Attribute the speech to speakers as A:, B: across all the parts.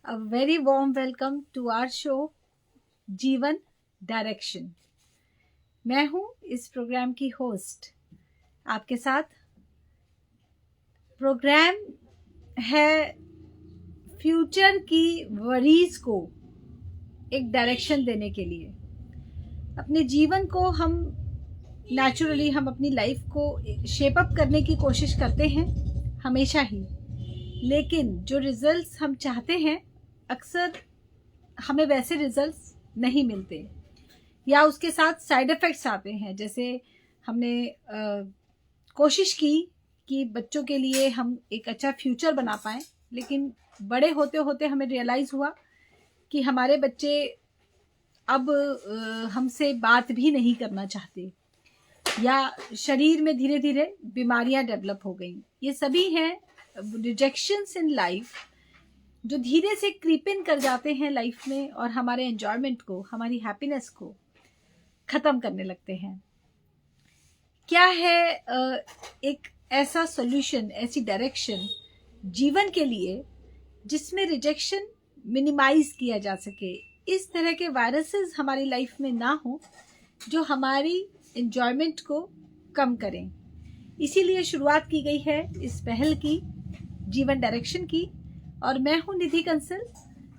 A: A very warm welcome to our show जीवन direction. मैं हूं इस प्रोग्राम की होस्ट। आपके साथ प्रोग्राम है फ्यूचर की वरीज को एक डायरेक्शन देने के लिए। अपने जीवन को हम अपनी लाइफ को शेप अप करने की कोशिश करते हैं हमेशा ही, लेकिन जो रिजल्ट्स हम चाहते हैं अक्सर हमें वैसे रिजल्ट्स नहीं मिलते या उसके साथ साइड इफ़ेक्ट्स आते हैं। जैसे हमने कोशिश की कि बच्चों के लिए हम एक अच्छा फ्यूचर बना पाएँ, लेकिन बड़े होते होते हमें रियलाइज़ हुआ कि हमारे बच्चे अब हमसे बात भी नहीं करना चाहते या शरीर में धीरे धीरे बीमारियां डेवलप हो गई। ये सभी हैं रिजेक्शंस इन लाइफ जो धीरे से क्रीप इन कर जाते हैं लाइफ में और हमारे एंजॉयमेंट को, हमारी हैप्पीनेस को ख़त्म करने लगते हैं। क्या है एक ऐसा सॉल्यूशन, ऐसी डायरेक्शन जीवन के लिए जिसमें रिजेक्शन मिनिमाइज किया जा सके, इस तरह के वायरसेस हमारी लाइफ में ना हो जो हमारी एंजॉयमेंट को कम करें। इसीलिए शुरुआत की गई है इस पहल की, जीवन डायरेक्शन की। और मैं हूं Nidhi Kansal,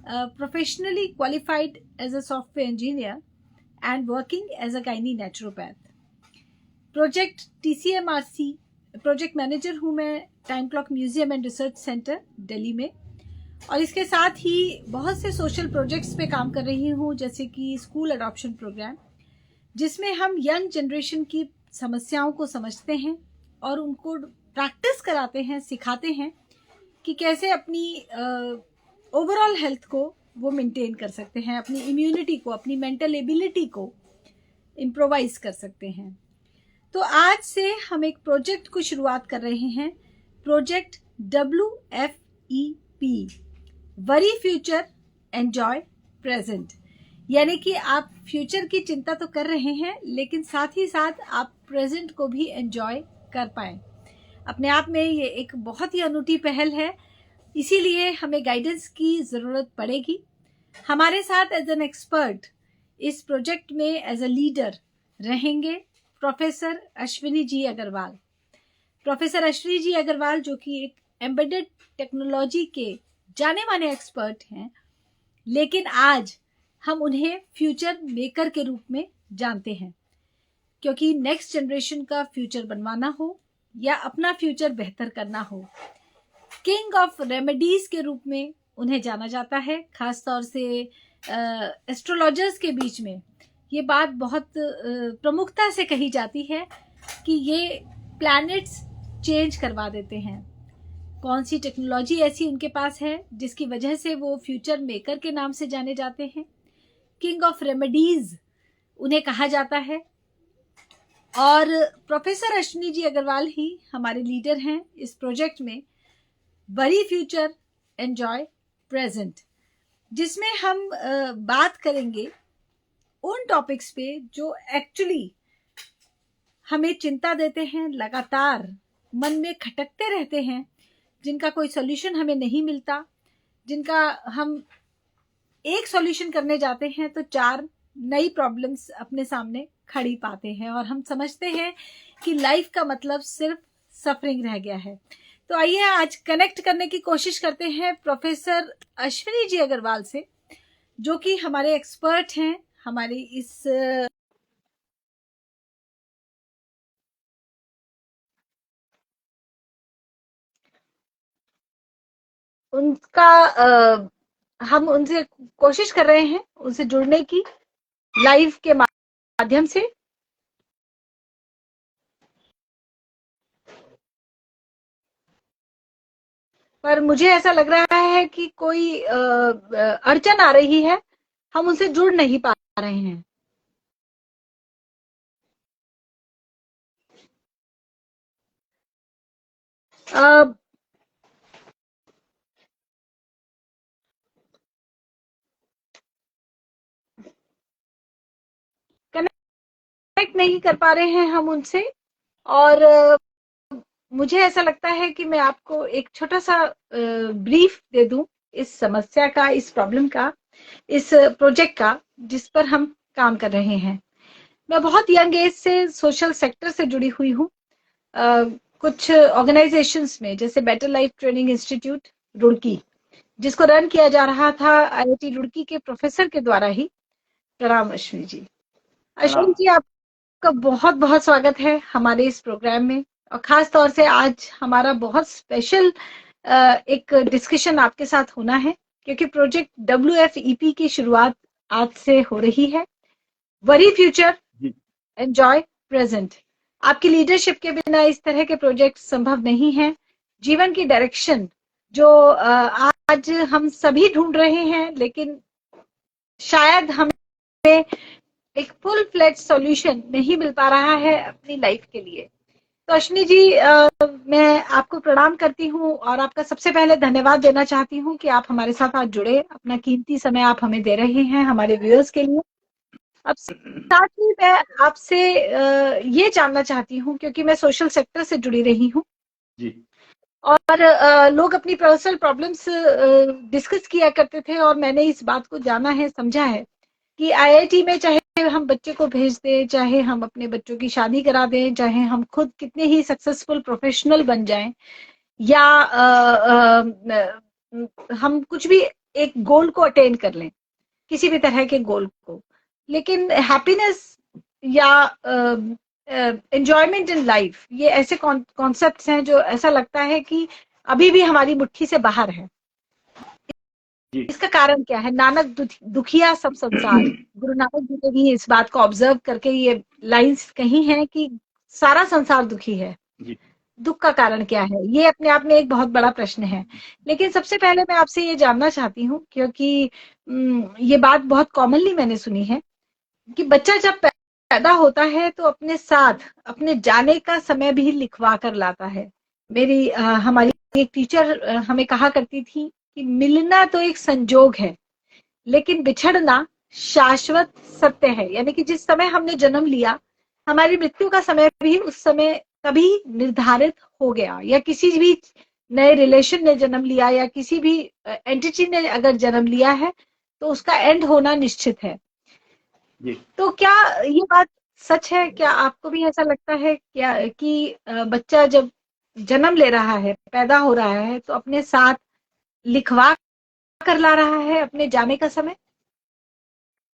A: professionally qualified as a software engineer and working as a गायनी naturopath. Project TCMRC project manager हूं मैं time clock museum and research centre Delhi में, और इसके साथ ही बहुत से सोशल प्रोजेक्ट्स पे काम कर रही हूं, जैसे कि स्कूल अडॉप्शन प्रोग्राम, जिसमें हम यंग जनरेशन की समस्याओं को समझते हैं और उनको प्रैक्टिस कराते हैं, सिखाते हैं कि कैसे अपनी ओवरऑल हेल्थ को वो मेंटेन कर सकते हैं, अपनी इम्यूनिटी को, अपनी मेंटल एबिलिटी को इम्प्रोवाइज कर सकते हैं। तो आज से हम एक प्रोजेक्ट को शुरुआत कर रहे हैं, project WFEP, worry future enjoy present. यानी कि आप फ्यूचर की चिंता तो कर रहे हैं, लेकिन साथ ही साथ आप प्रेजेंट को भी एंजॉय कर पाएं। अपने आप में ये एक बहुत ही अनूठी पहल है, इसीलिए हमें गाइडेंस की ज़रूरत पड़ेगी। हमारे साथ एज एन एक्सपर्ट इस प्रोजेक्ट में एज अ लीडर रहेंगे प्रोफेसर अश्विनी जी अग्रवाल। प्रोफेसर अश्विनी जी अग्रवाल जो कि एक एम्बेडेड टेक्नोलॉजी के जाने माने एक्सपर्ट हैं, लेकिन आज हम उन्हें फ्यूचर मेकर के रूप में जानते हैं, क्योंकि नेक्स्ट जनरेशन का फ्यूचर बनवाना हो या अपना फ्यूचर बेहतर करना हो, किंग ऑफ रेमेडीज के रूप में उन्हें जाना जाता है। खास तौर से एस्ट्रोलॉजर्स के बीच में ये बात बहुत प्रमुखता से कही जाती है कि ये प्लैनेट्स चेंज करवा देते हैं। कौन सी टेक्नोलॉजी ऐसी उनके पास है जिसकी वजह से वो फ्यूचर मेकर के नाम से जाने जाते हैं, किंग ऑफ रेमेडीज उन्हें कहा जाता है। और प्रोफेसर अश्विनी जी अग्रवाल ही हमारे लीडर हैं इस प्रोजेक्ट में, वरी फ्यूचर एंजॉय प्रेजेंट, जिसमें हम बात करेंगे उन टॉपिक्स पे जो एक्चुअली हमें चिंता देते हैं, लगातार मन में खटकते रहते हैं, जिनका कोई सॉल्यूशन हमें नहीं मिलता, जिनका हम एक सॉल्यूशन करने जाते हैं तो 4 नई प्रॉब्लम्स अपने सामने खड़ी पाते हैं और हम समझते हैं कि लाइफ का मतलब सिर्फ सफरिंग रह गया है। तो आइए आज कनेक्ट करने की कोशिश करते हैं प्रोफेसर अश्विनी जी अग्रवाल से, जो कि हमारे एक्सपर्ट हैं हमारे इस उनका हम उनसे कोशिश कर रहे हैं उनसे जुड़ने की लाइव के माध्यम से। पर मुझे ऐसा लग रहा है कि कोई अड़चन आ रही है, हम उनसे जुड़ नहीं पा रहे हैं। कनेक्ट नहीं कर पा रहे हैं हम उनसे, और मुझे ऐसा लगता है कि मैं आपको एक छोटा सा ब्रीफ दे दूं इस समस्या का, इस प्रॉब्लम का, इस प्रोजेक्ट का जिस पर हम काम कर रहे हैं। मैं बहुत यंग एज से सोशल सेक्टर से जुड़ी हुई हूँ। कुछ ऑर्गेनाइजेशंस में, जैसे better life training institute Roorkee, जिसको रन किया जा रहा था आईआईटी रुड़की के प्रोफेसर के द्वारा ही। प्रणाम अश्विनी जी। अश्विनी जी, आपका बहुत बहुत स्वागत है हमारे इस प्रोग्राम में, और खास तौर से आज हमारा बहुत स्पेशल एक डिस्कशन आपके साथ होना है, क्योंकि प्रोजेक्ट WFEP की शुरुआत आज से हो रही है। Worry future, enjoy present. आपकी लीडरशिप के बिना इस तरह के प्रोजेक्ट संभव नहीं है। जीवन की डायरेक्शन जो आज हम सभी ढूंढ रहे हैं, लेकिन शायद हमें एक फुल फ्लेज सॉल्यूशन नहीं मिल पा रहा है अपनी लाइफ के लिए। तो अश्विनी जी, मैं आपको प्रणाम करती हूँ और आपका सबसे पहले धन्यवाद देना चाहती हूँ कि आप हमारे साथ आज जुड़े, अपना कीमती समय आप हमें दे रहे हैं हमारे व्यूअर्स के लिए। अब साथ ही मैं आपसे ये जानना चाहती हूँ, क्योंकि मैं सोशल सेक्टर से जुड़ी रही हूँ
B: जी,
A: और लोग अपनी पर्सनल प्रॉब्लम्स डिस्कस किया करते थे, और मैंने इस बात को जाना है, समझा है कि आईआईटी में चाहे हम बच्चे को भेज दें, चाहे हम अपने बच्चों की शादी करा दें, चाहे हम खुद कितने ही सक्सेसफुल प्रोफेशनल बन जाएं, या हम कुछ भी एक गोल को अटेन कर लें, किसी भी तरह के गोल को, लेकिन हैप्पीनेस या एंजॉयमेंट इन लाइफ, ये ऐसे कॉन्सेप्ट्स हैं जो ऐसा लगता है कि अभी भी हमारी मुट्ठी से बाहर है।
B: जी।
A: इसका कारण क्या है? नानक दुखिया सब संसार, गुरु नानक जी ने भी इस बात को ऑब्जर्व करके ये लाइंस कही हैं कि सारा संसार दुखी है।
B: जी।
A: दुख का कारण क्या है? ये अपने आप में एक बहुत बड़ा प्रश्न है। लेकिन सबसे पहले मैं आपसे ये जानना चाहती हूँ, क्योंकि ये बात बहुत कॉमनली मैंने सुनी है कि बच्चा जब पैदा होता है तो अपने साथ अपने जाने का समय भी लिखवा कर लाता है। हमारी एक टीचर हमें कहा करती थी कि मिलना तो एक संजोग है, लेकिन बिछड़ना शाश्वत सत्य है। यानी कि जिस समय हमने जन्म लिया, हमारी मृत्यु का समय भी उस समय कभी निर्धारित हो गया, या किसी भी नए रिलेशन ने जन्म लिया, या किसी भी एंटिटी ने अगर जन्म लिया है, तो उसका एंड होना निश्चित है।
B: जी।
A: तो क्या ये बात सच है? क्या आपको भी ऐसा लगता है क्या कि बच्चा जब जन्म ले रहा है, पैदा हो रहा है, तो अपने साथ लिखवा कर ला रहा है अपने जाने का समय?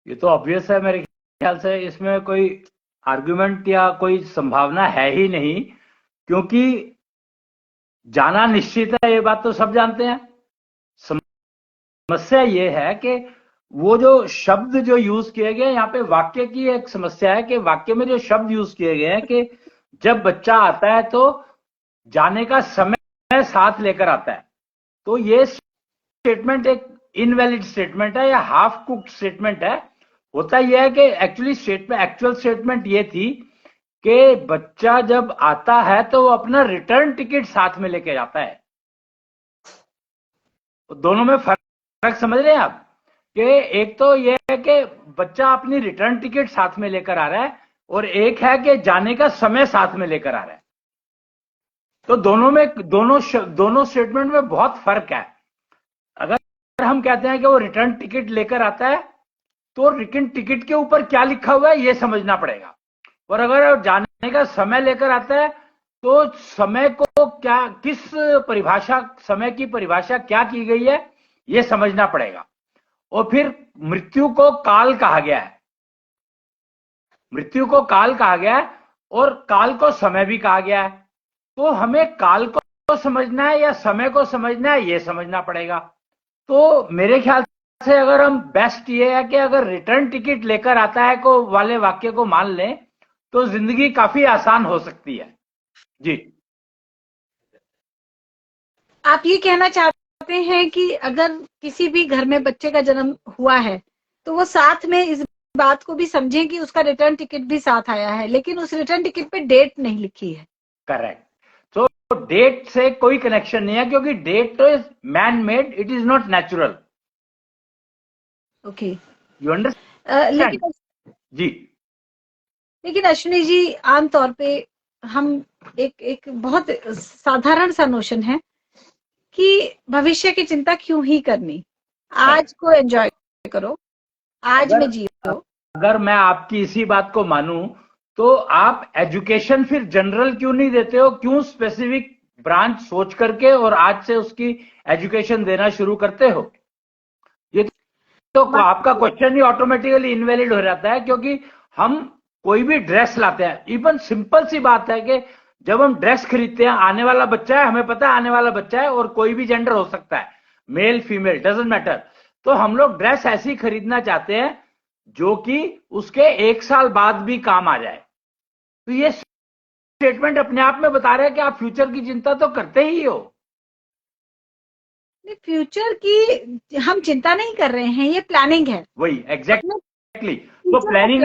B: ये तो ऑब्वियस है मेरे ख्याल से, इसमें कोई आर्गुमेंट या कोई संभावना है ही नहीं, क्योंकि जाना निश्चित है, ये बात तो सब जानते हैं। समस्या ये है कि वो जो शब्द जो यूज किए गए यहाँ पे, वाक्य की एक समस्या है कि वाक्य में जो शब्द यूज किए गए हैं कि जब बच्चा आता है तो जाने का समय साथ लेकर आता है, तो ये स्टेटमेंट एक इनवैलिड स्टेटमेंट है या हाफ कुक्ड स्टेटमेंट है। होता यह है कि एक्चुअल स्टेटमेंट ये थी कि बच्चा जब आता है तो वो अपना रिटर्न टिकट साथ में लेके जाता है। तो दोनों में फर्क समझ रहे हैं आप? कि एक तो यह है कि बच्चा अपनी रिटर्न टिकट साथ में लेकर आ रहा है, और एक है कि जाने का समय साथ में लेकर आ रहा है। तो दोनों स्टेटमेंट में बहुत फर्क है। अगर हम कहते हैं कि वो रिटर्न टिकट लेकर आता है, तो रिटर्न टिकट के ऊपर क्या लिखा हुआ है ये समझना पड़ेगा। और अगर जाने का समय लेकर आता है, तो समय को क्या, किस परिभाषा, समय की परिभाषा क्या की गई है ये समझना पड़ेगा। और फिर मृत्यु को काल कहा गया है, मृत्यु को काल कहा गया है, और काल को समय भी कहा गया है। तो हमें काल को समझना है या समय को समझना है, ये समझना पड़ेगा। तो मेरे ख्याल से अगर हम बेस्ट ये है कि अगर रिटर्न टिकट लेकर आता है को वाले वाक्य को मान लें, तो जिंदगी काफी आसान हो सकती है। जी।
A: आप ये कहना चाहते हैं कि अगर किसी भी घर में बच्चे का जन्म हुआ है, तो वो साथ में इस बात को भी समझें कि उसका रिटर्न टिकट भी साथ आया है, लेकिन उस रिटर्न टिकट पे डेट नहीं लिखी है।
B: करेक्ट। तो डेट से कोई कनेक्शन नहीं है, क्योंकि डेट तो is man made, it is not natural.
A: Okay.
B: You understand? जी।
A: लेकिन अश्विनी जी, आमतौर पे हम एक बहुत साधारण सा नोशन है कि भविष्य की चिंता क्यों ही करनी, आज को एंजॉय करो, आज में जियो।
B: अगर मैं आपकी इसी बात को मानूं तो आप एजुकेशन फिर जनरल क्यों नहीं देते हो, क्यों स्पेसिफिक ब्रांच सोच करके और आज से उसकी एजुकेशन देना शुरू करते हो? ये तो आपका क्वेश्चन ही ऑटोमेटिकली इनवैलिड हो जाता है, क्योंकि हम कोई भी ड्रेस लाते हैं, इवन सिंपल सी बात है कि जब हम ड्रेस खरीदते हैं, आने वाला बच्चा है, हमें पता है आने वाला बच्चा है और कोई भी जेंडर हो सकता है, मेल फीमेल डजंट मैटर, तो हम लोग ड्रेस ऐसी खरीदना चाहते हैं जो कि उसके 1 साल बाद भी काम आ जाए। तो ये स्टेटमेंट अपने आप में बता रहा है कि आप फ्यूचर की चिंता तो करते ही हो।
A: फ्यूचर की हम चिंता नहीं कर रहे हैं, ये प्लानिंग है।
B: वही एग्जैक्टली। तो
A: planning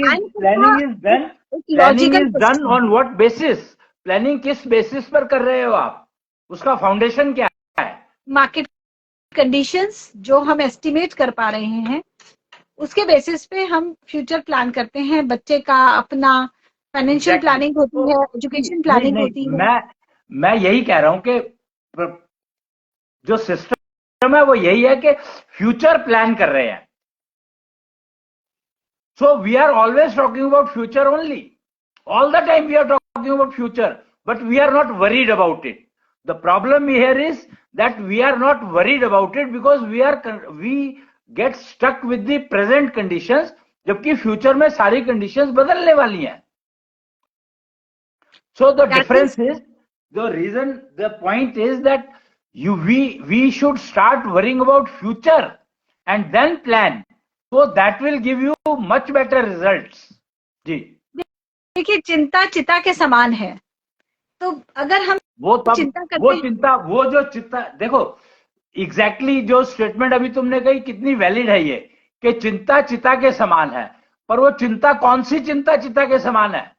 B: planning is done on what basis? Planning किस बेसिस पर कर रहे हो आप? उसका फाउंडेशन क्या है?
A: मार्केट कंडीशंस जो हम एस्टिमेट कर पा रहे हैं, उसके बेसिस पे हम फ्यूचर प्लान करते हैं। बच्चे का अपना फाइनेंशियल प्लानिंग होती है, एजुकेशन प्लानिंग होती है।
B: मैं यही कह रहा हूं कि जो सिस्टम है वो यही है कि फ्यूचर प्लान कर रहे हैं। So we are always talking about future only, all the time we are talking about future, but we are not worried about it. The problem here is that we are not worried about it because we get stuck with the present conditions, जबकि future में सारी conditions बदलने वाली हैं। So the difference is, the point is that we should start worrying about future and then plan, so that will give you much better results. जी
A: देखिए, चिंता चिता के समान है, तो अगर हम चिंता करते
B: वो जो चिंता, देखो एग्जैक्टली जो स्टेटमेंट अभी तुमने कही कितनी वैलिड है ये, कि चिंता चिता के समान है, पर वो चिंता कौन सी चिंता चिता के समान है?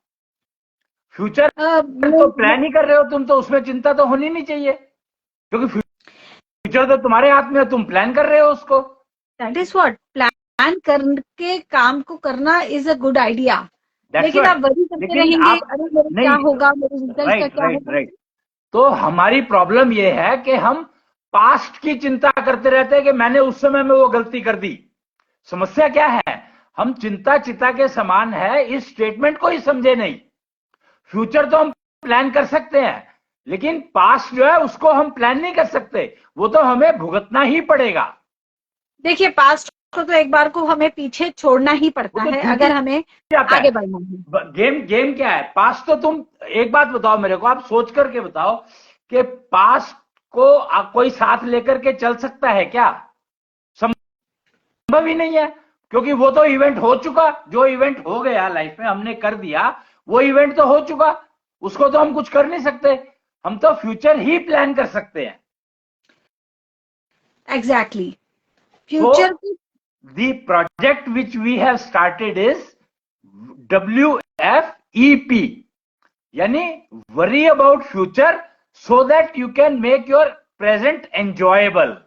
B: फ्यूचर तो प्लान ही कर रहे हो तुम, तो उसमें चिंता तो होनी नहीं चाहिए, क्योंकि फ्यूचर तो तुम्हारे हाथ में है, तुम प्लान कर रहे हो उसको।
A: दैट इज व्हाट, प्लान करके काम को करना इज अ गुड आइडिया, लेकिन आप वही करते रहेंगे, अरे मेरे क्या होगा, मेरे रिजल्ट का क्या होगा।
B: तो हमारी प्रॉब्लम ये है कि हम पास्ट की चिंता करते रहते हैं कि मैंने उस समय में वो गलती कर दी। समस्या क्या है? हम चिंता चिता के समान है इस स्टेटमेंट को ही समझे नहीं। फ्यूचर तो हम प्लान कर सकते हैं, लेकिन पास्ट जो है उसको हम प्लान नहीं कर सकते, वो तो हमें भुगतना ही पड़ेगा।
A: देखिए, पास्ट को तो एक बार को हमें पीछे छोड़ना ही पड़ता है अगर हमें आगे बढ़ना है।
B: गेम क्या है? पास्ट तो तुम एक बात बताओ मेरे को, आप सोच करके बताओ कि पास्ट को कोई साथ लेकर के चल सकता है क्या? संभव ही नहीं है, क्योंकि वो तो इवेंट हो चुका, जो इवेंट हो गया लाइफ में हमने कर दिया, वो इवेंट तो हो चुका, उसको तो हम कुछ कर नहीं सकते। हम तो फ्यूचर ही प्लान कर सकते हैं।
A: Exactly. Future
B: the project which we have started is WFEP, यानी worry about future so that you can make your present enjoyable.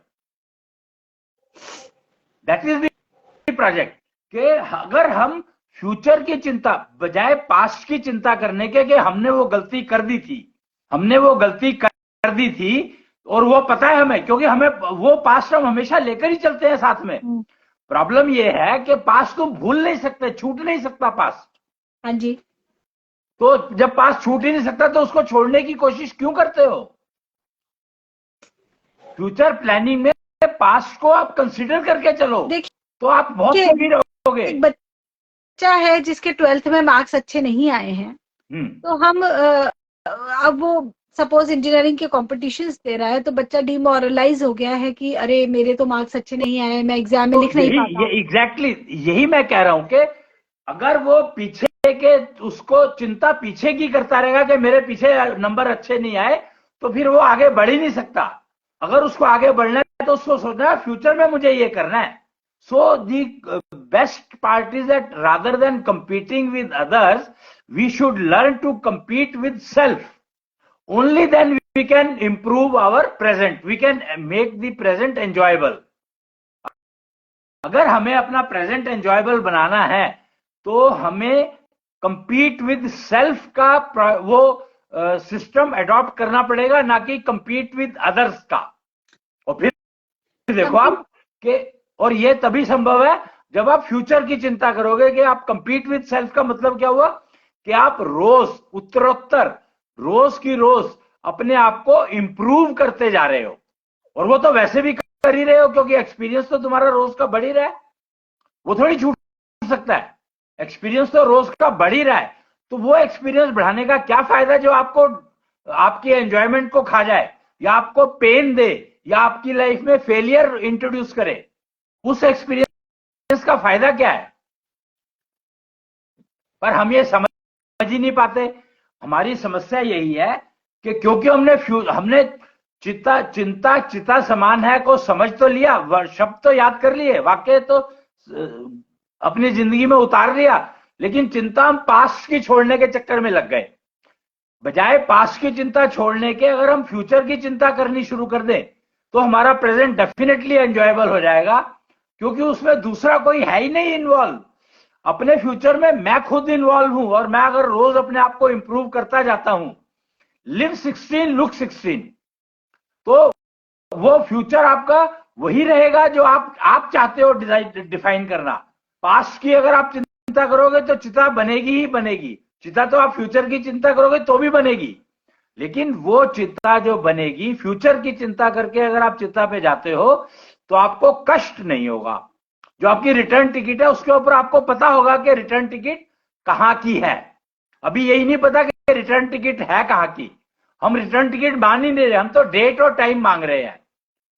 B: That is the project, कि अगर हम फ्यूचर की चिंता बजाय पास्ट की चिंता करने के, कि हमने वो गलती कर दी थी और वो पता है हमें, क्योंकि हमें वो पास्ट हम हमेशा लेकर ही चलते हैं साथ में। प्रॉब्लम ये है कि पास्ट तुम भूल नहीं सकते, छूट नहीं सकता पास्ट।
A: हाँ जी।
B: तो जब पास्ट छूट ही नहीं सकता तो उसको छोड़ने की कोशिश क्यों करते हो? फ्यूचर प्लानिंग में पास्ट को आप कंसीडर करके चलो, तो आप बहुत सुखी रहोगे।
A: एक बच्चा है जिसके 12th में मार्क्स अच्छे नहीं आए हैं, तो हम अब वो सपोज इंजीनियरिंग के कॉम्पिटिशन्स दे रहा है, तो बच्चा डिमोरलाइज हो गया है कि अरे मेरे तो मार्क्स अच्छे नहीं आए, मैं एग्जाम में लिख नहीं पाता।
B: एग्जैक्टली यही मैं कह रहा हूं कि अगर वो पीछे के उसको चिंता पीछे की करता रहेगा कि मेरे पीछे नंबर अच्छे नहीं आए, तो फिर वो आगे बढ़ ही नहीं सकता। अगर उसको आगे बढ़ना है तो उसको सोचना है फ्यूचर में मुझे ये करना है। So the best part is that rather than competing with others, we should learn to compete with self. Only then we can improve our present, we can make the present enjoyable. अगर हमें अपना present enjoyable बनाना है तो हमें compete with self का वो system adopt करना पड़ेगा, ना कि compete with others का। और फिर देखो आप कि, और ये तभी संभव है जब आप फ्यूचर की चिंता करोगे कि आप कंपीट विद सेल्फ का मतलब क्या हुआ कि आप रोज उत्तरोत्तर रोज की रोज अपने आप को इंप्रूव करते जा रहे हो, और वो तो वैसे भी कर ही रहे हो क्योंकि एक्सपीरियंस तो तुम्हारा रोज का बढ़ ही रहा है, वो थोड़ी छूट सकता है, एक्सपीरियंस तो रोज का बढ़ ही रहा है। तो वो एक्सपीरियंस बढ़ाने का क्या फायदा जो आपको आपकी एंजॉयमेंट को खा जाए या आपको पेन दे या आपकी लाइफ में फेलियर इंट्रोड्यूस करे, उस एक्सपीरियंस का फायदा क्या है? पर हम ये समझ ही नहीं पाते। हमारी समस्या यही है कि क्योंकि हमने चिंता चिता समान है को समझ तो लिया, शब्द तो याद कर लिए, वाक्य तो अपनी जिंदगी में उतार लिया, लेकिन चिंता हम पास्ट की छोड़ने के चक्कर में लग गए। बजाय पास्ट की चिंता छोड़ने के अगर हम फ्यूचर की चिंता करनी शुरू कर दें तो हमारा प्रेजेंट डेफिनेटली एंजॉयबल हो जाएगा, क्योंकि उसमें दूसरा कोई है ही नहीं इन्वॉल्व। अपने फ्यूचर में मैं खुद इन्वॉल्व हूं, और मैं अगर रोज अपने आप को इंप्रूव करता जाता हूं, लिव 16 लुक 16, तो वो फ्यूचर आपका वही रहेगा जो आप चाहते हो डिफाइन करना। पास्ट की अगर आप चिंता करोगे तो चिता बनेगी ही बनेगी, चिता तो आप फ्यूचर की चिंता करोगे तो भी बनेगी, लेकिन वो चिंता जो बनेगी फ्यूचर की चिंता करके अगर आप चिंता पे जाते हो तो आपको कष्ट नहीं होगा। जो आपकी रिटर्न टिकट है उसके ऊपर आपको पता होगा कि रिटर्न टिकट कहां की है। अभी यही नहीं पता कि रिटर्न टिकट है कहां की, हम रिटर्न टिकट मांग ही नहीं रहे, हम तो डेट और टाइम मांग रहे हैं।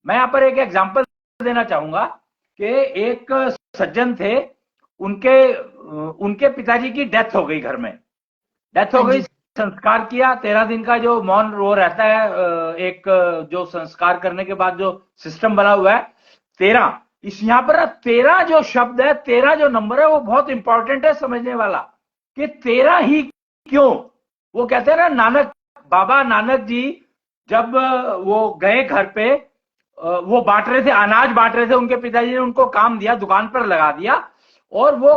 B: मैं यहां पर एक एग्जांपल देना चाहूंगा कि एक सज्जन थे, उनके पिताजी की डेथ हो गई, घर में डेथ हो गई, संस्कार किया, 13 दिन का जो मौन वो रहता है, एक जो संस्कार करने के बाद जो सिस्टम बना हुआ है 13, इस यहां पर 13 जो शब्द है, 13 जो नंबर है वो बहुत इंपॉर्टेंट है समझने वाला, कि 13 ही क्यों। वो कहते हैं ना, बाबा नानक जी जब वो गए घर पे, वो बांट रहे थे, अनाज बांट रहे थे, उनके पिताजी ने उनको काम दिया, दुकान पर लगा दिया, और वो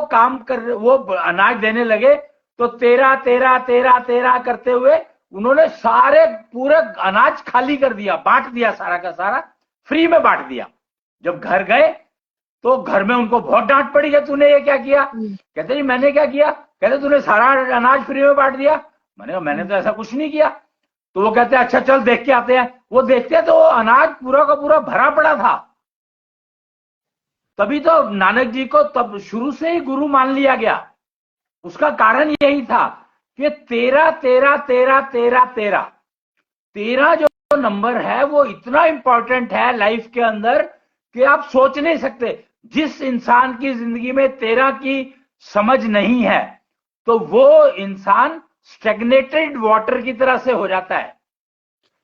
B: अनाज देने लगे, तो 13 13 13 13 करते हुए उन्होंने सारे पूरे अनाज खाली कर दिया, बांट दिया, सारा का सारा फ्री में बांट दिया। जब घर गए तो घर में उनको बहुत डांट पड़ी कि तूने ये क्या किया। कहते जी मैंने क्या किया? कहते तूने सारा अनाज फ्री में बांट दिया। मैंने कहा मैंने तो ऐसा कुछ नहीं किया। तो वो कहते अच्छा चल देख के आते हैं। वो देखते तो अनाज पूरा का पूरा भरा पड़ा था। तभी तो नानक जी को तब शुरू से ही गुरु मान लिया गया। उसका कारण यही था कि 13 13 13 13 13 13 जो नंबर है वो इतना इंपॉर्टेंट है लाइफ के अंदर कि आप सोच नहीं सकते। जिस इंसान की जिंदगी में 13 की समझ नहीं है तो वो इंसान स्टेगनेटेड वाटर की तरह से हो जाता है,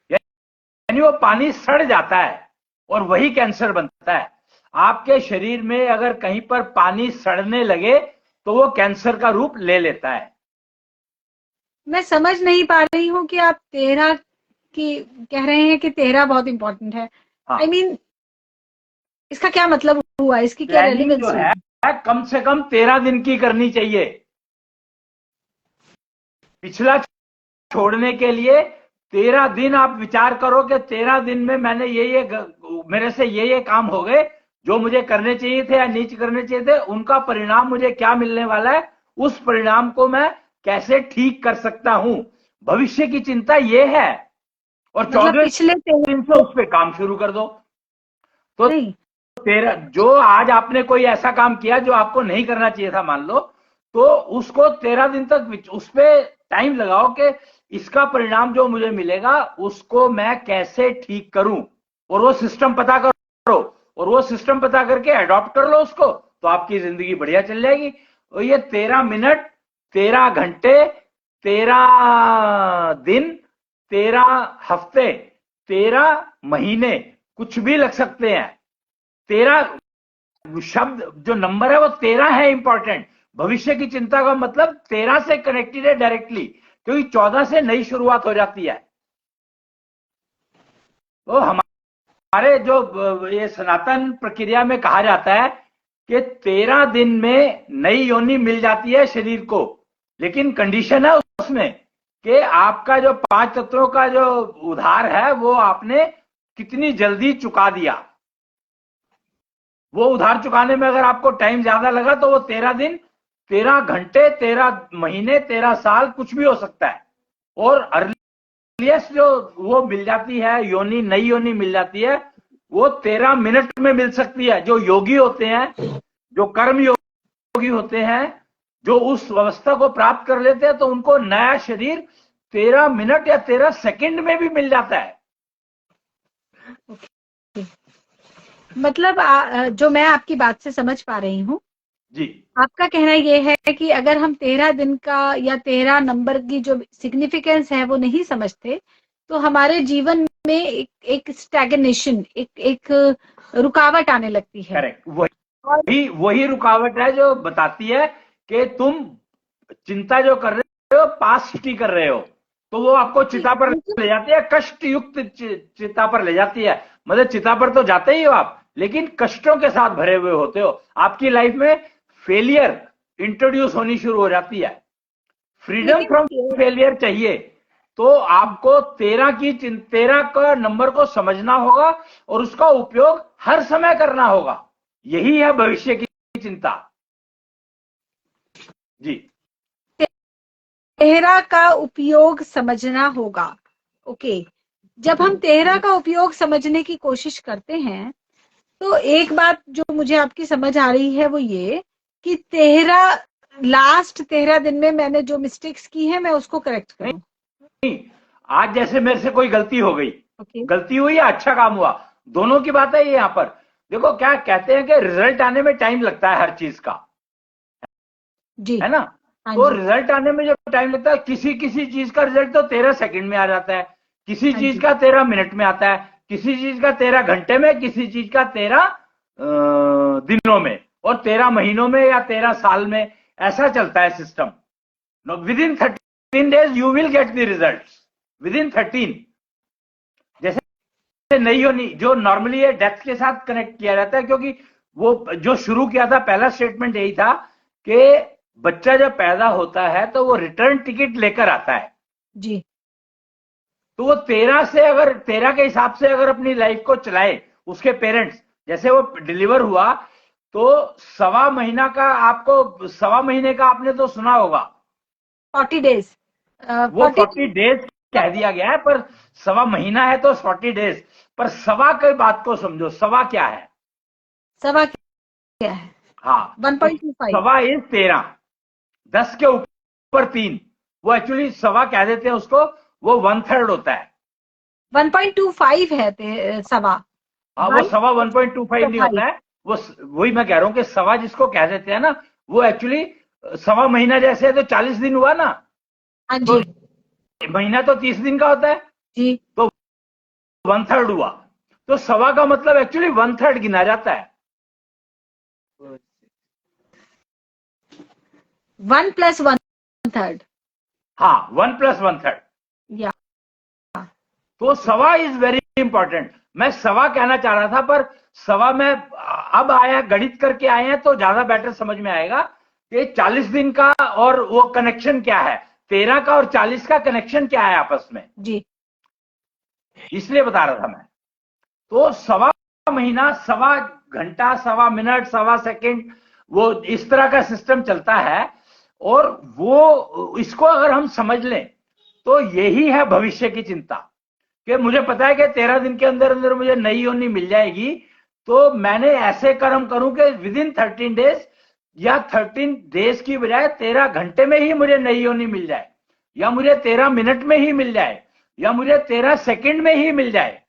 B: यानी वो पानी सड़ जाता है और वही कैंसर बनता है। आपके शरीर में अगर कहीं पर पानी सड़ने लगे तो वो कैंसर का रूप ले लेता है।
A: मैं समझ नहीं पा रही हूँ कि आप 13 की कह रहे हैं कि 13 बहुत इंपॉर्टेंट है।
B: हाँ।
A: I mean, इसका क्या मतलब हुआ, इसकी क्या रेलेवेंस
B: जो है कम से कम 13 दिन की करनी चाहिए। पिछला छोड़ने के लिए 13 दिन आप विचार करो कि 13 दिन में मैंने मेरे से ये काम हो गए जो मुझे करने चाहिए थे या नीच करने चाहिए थे, उनका परिणाम मुझे क्या मिलने वाला है, उस परिणाम को मैं कैसे ठीक कर सकता हूं। भविष्य की चिंता ये है, और 14
A: पिछले
B: दिन से उस पर काम शुरू कर दो। तो
A: नहीं,
B: 13 जो आज आपने कोई ऐसा काम किया जो आपको नहीं करना चाहिए था मान लो, तो उसको 13 दिन तक उस पर टाइम लगाओ कि इसका परिणाम जो मुझे मिलेगा उसको मैं कैसे ठीक करूं, और वो सिस्टम पता करो, और वो सिस्टम पता करके अडॉप्ट कर लो उसको, तो आपकी जिंदगी बढ़िया चल जाएगी। और ये 13 मिनट, 13 घंटे, 13 दिन, 13 हफ्ते, 13 महीने, कुछ भी लग सकते हैं। 13 शब्द जो नंबर है वो 13 है इंपॉर्टेंट। भविष्य की चिंता का मतलब 13 से कनेक्टेड है डायरेक्टली, क्योंकि 14 से नई शुरुआत हो जाती है। तो हमारे जो ये सनातन प्रक्रिया में कहा जाता है कि 13 दिन में नई योनि मिल जाती है शरीर को, लेकिन कंडीशन है उसमें कि आपका जो 5 तत्वों का जो उधार है वो आपने कितनी जल्दी चुका दिया। वो उधार चुकाने में अगर आपको टाइम ज्यादा लगा तो वो 13 दिन, 13 घंटे, 13 महीने, 13 साल कुछ भी हो सकता है। और अर्लीस्ट जो वो मिल जाती है योनि, नई योनि मिल जाती है, वो 13 मिनट में मिल सकती है। जो योगी होते हैं, जो कर्म योगी होते हैं, जो उस अवस्था को प्राप्त कर लेते हैं, तो उनको नया शरीर 13 मिनट या 13 सेकंड में भी मिल जाता है।
A: मतलब जो मैं आपकी बात से समझ पा रही हूँ,
B: जी,
A: आपका कहना ये है कि अगर हम 13 दिन का या 13 नंबर की जो सिग्निफिकेंस है वो नहीं समझते, तो हमारे जीवन में एक स्टैग्नेशन, एक रुकावट आने लगती है।
B: करेक्ट। वही रुकावट है जो बताती है कि तुम चिंता जो कर रहे हो पास्ट की कर रहे हो, तो वो आपको चिता पर ले जाती है, कष्ट युक्त चिता पर ले जाती है। मतलब चिता पर तो जाते ही हो आप, लेकिन कष्टों के साथ भरे हुए होते हो। आपकी लाइफ में फेलियर इंट्रोड्यूस होनी शुरू हो जाती है। फ्रीडम फ्रॉम फेलियर चाहिए तो आपको 13 का नंबर को समझना होगा और उसका उपयोग हर समय करना होगा। यही है भविष्य की चिंता। जी,
A: 13 का उपयोग समझना होगा। ओके, जब हम 13 का उपयोग समझने की कोशिश करते हैं, तो एक बात जो मुझे आपकी समझ आ रही है वो ये कि 13 दिन में मैंने जो मिस्टेक्स की है मैं उसको करेक्ट करूं।
B: नहीं, आज जैसे मेरे से कोई गलती हो गई,
A: ओके,
B: गलती हुई या अच्छा काम हुआ, दोनों की बात है ये। यहां पर देखो क्या कहते हैं कि रिजल्ट आने में टाइम लगता है हर चीज का,
A: जी,
B: है ना।
A: हाँ
B: तो
A: जी,
B: रिजल्ट आने में जब टाइम लगता है, किसी किसी चीज का रिजल्ट तो 13 सेकंड में आ जाता है, किसी
A: हाँ
B: चीज
A: जी,
B: का 13 मिनट में आता है, किसी चीज का 13 घंटे में, किसी चीज का 13 दिनों में, और 13 महीनों में या 13 साल में। ऐसा चलता है system. With in 13 days you will get the result, with in 13। जैसे नहीं होनी जो नॉर्मली है डेथ के साथ कनेक्ट किया जाता है, क्योंकि वो जो शुरू किया था पहला स्टेटमेंट यही था कि बच्चा जब पैदा होता है तो वो रिटर्न टिकट लेकर आता है।
A: जी,
B: तो वो 13 से, अगर 13 के हिसाब से अगर अपनी लाइफ को चलाए, उसके पेरेंट्स, जैसे वो डिलीवर हुआ तो 1.25 महीना का, आपको 1.25 महीने का आपने तो सुना होगा,
A: 40 डेज,
B: वो
A: 40
B: 40 डेज कह दिया गया है, पर 1.25 महीना है तो 40 डेज। पर सवा की बात को समझो, सवा क्या है।
A: सवा क्या है?
B: हाँ, तो
A: 1.25,
B: सवा इज 13, 10 के ऊपर 3, वो एक्चुअली सवा कह देते हैं उसको, वो 1/3 होता है।
A: 1.25 है सवा।
B: हाँ, वो सवा 1.25 नहीं होता है, वो वही मैं कह रहा हूँ कि सवा जिसको कह देते हैं ना, वो एक्चुअली 1.25 महीना जैसे है तो 40 दिन हुआ ना,
A: हाँ
B: तो
A: जी,
B: महीना तो 30 दिन का होता है,
A: जी,
B: तो 1/3 हुआ। तो सवा का मतलब एक्चुअली 1/3 गिना जाता है।
A: 1 + 1/3,
B: हाँ, 1 + 1/3।
A: या
B: तो सवा इज वेरी इंपॉर्टेंट। मैं सवा कहना चाह रहा था, पर सवा में अब आया, गणित करके आए हैं तो ज्यादा बेटर समझ में आएगा कि 40 दिन का और वो कनेक्शन क्या है, 13 का और 40 का कनेक्शन क्या है आपस में,
A: जी,
B: इसलिए बता रहा था मैं। तो 1.25 महीना, सवा घंटा, सवा मिनट, सवा सेकंड, वो इस तरह का सिस्टम चलता है। और वो इसको अगर हम समझ लें तो यही है भविष्य की चिंता, कि मुझे पता है कि 13 दिन के अंदर अंदर मुझे नई योनि मिल जाएगी, तो मैंने ऐसे कर्म करूं कि विद इन 13 डेज, या 13 डेज की बजाय 13 घंटे में ही मुझे नई योनि मिल जाए, या मुझे 13 मिनट में ही मिल जाए, या मुझे 13 सेकंड में ही मिल जाए।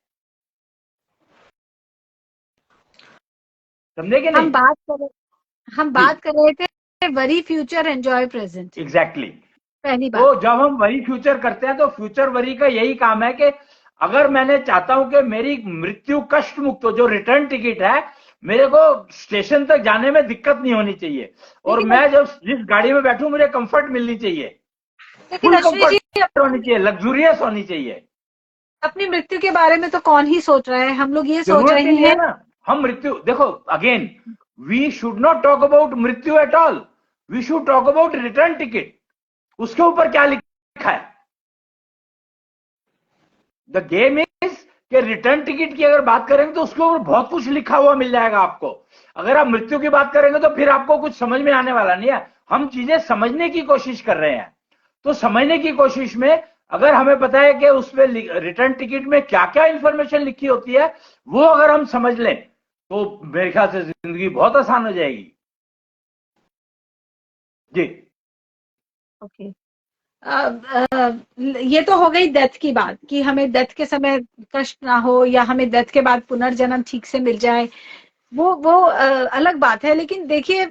B: समझे कि नहीं?
A: हम
B: जी,
A: बात कर रहे थे worry future enjoy present,
B: exactly.
A: पहली बात।
B: तो जब हम वरी फ्यूचर करते हैं तो फ्यूचर वरी का यही काम है कि अगर मैंने चाहता हूं कि मेरी मृत्यु कष्ट मुक्त हो, जो रिटर्न टिकट है, मेरे को स्टेशन तक जाने में दिक्कत नहीं होनी चाहिए, और
A: लेकिन
B: मैं जब जिस गाड़ी में बैठूं मुझे कंफर्ट मिलनी चाहिए,
A: लेकिन
B: फुल
A: अश्विनी
B: कंफर्ट
A: जी,
B: होनी चाहिए, लग्जूरियस होनी चाहिए।
A: अपनी मृत्यु के बारे में तो कौन ही सोच रहा है, हम लोग ये सोच
B: जरूरत ही
A: रहे
B: नहीं है
A: हैं।
B: ना। हम मृत्यु देखो, again we should not talk about मृत्यु at all, we should talk about return ticket. उसके ऊपर क्या लिखा है? द गेम इज कि रिटर्न टिकट की अगर बात करेंगे तो उसके ऊपर बहुत कुछ लिखा हुआ मिल जाएगा आपको। अगर आप मृत्यु की बात करेंगे तो फिर आपको कुछ समझ में आने वाला नहीं है। हम चीजें समझने की कोशिश कर रहे हैं, तो समझने की कोशिश में अगर हमें पता है कि उसमें रिटर्न टिकट में क्या क्या इंफॉर्मेशन लिखी होती है, वो अगर हम समझ लें तो मेरे ख्याल से जिंदगी बहुत आसान हो जाएगी। जी
A: ओके। ये तो हो गई डेथ की बात कि हमें डेथ के समय कष्ट ना हो या हमें डेथ के बाद पुनर्जन्म ठीक से मिल जाए, वो अलग बात है। लेकिन देखिए,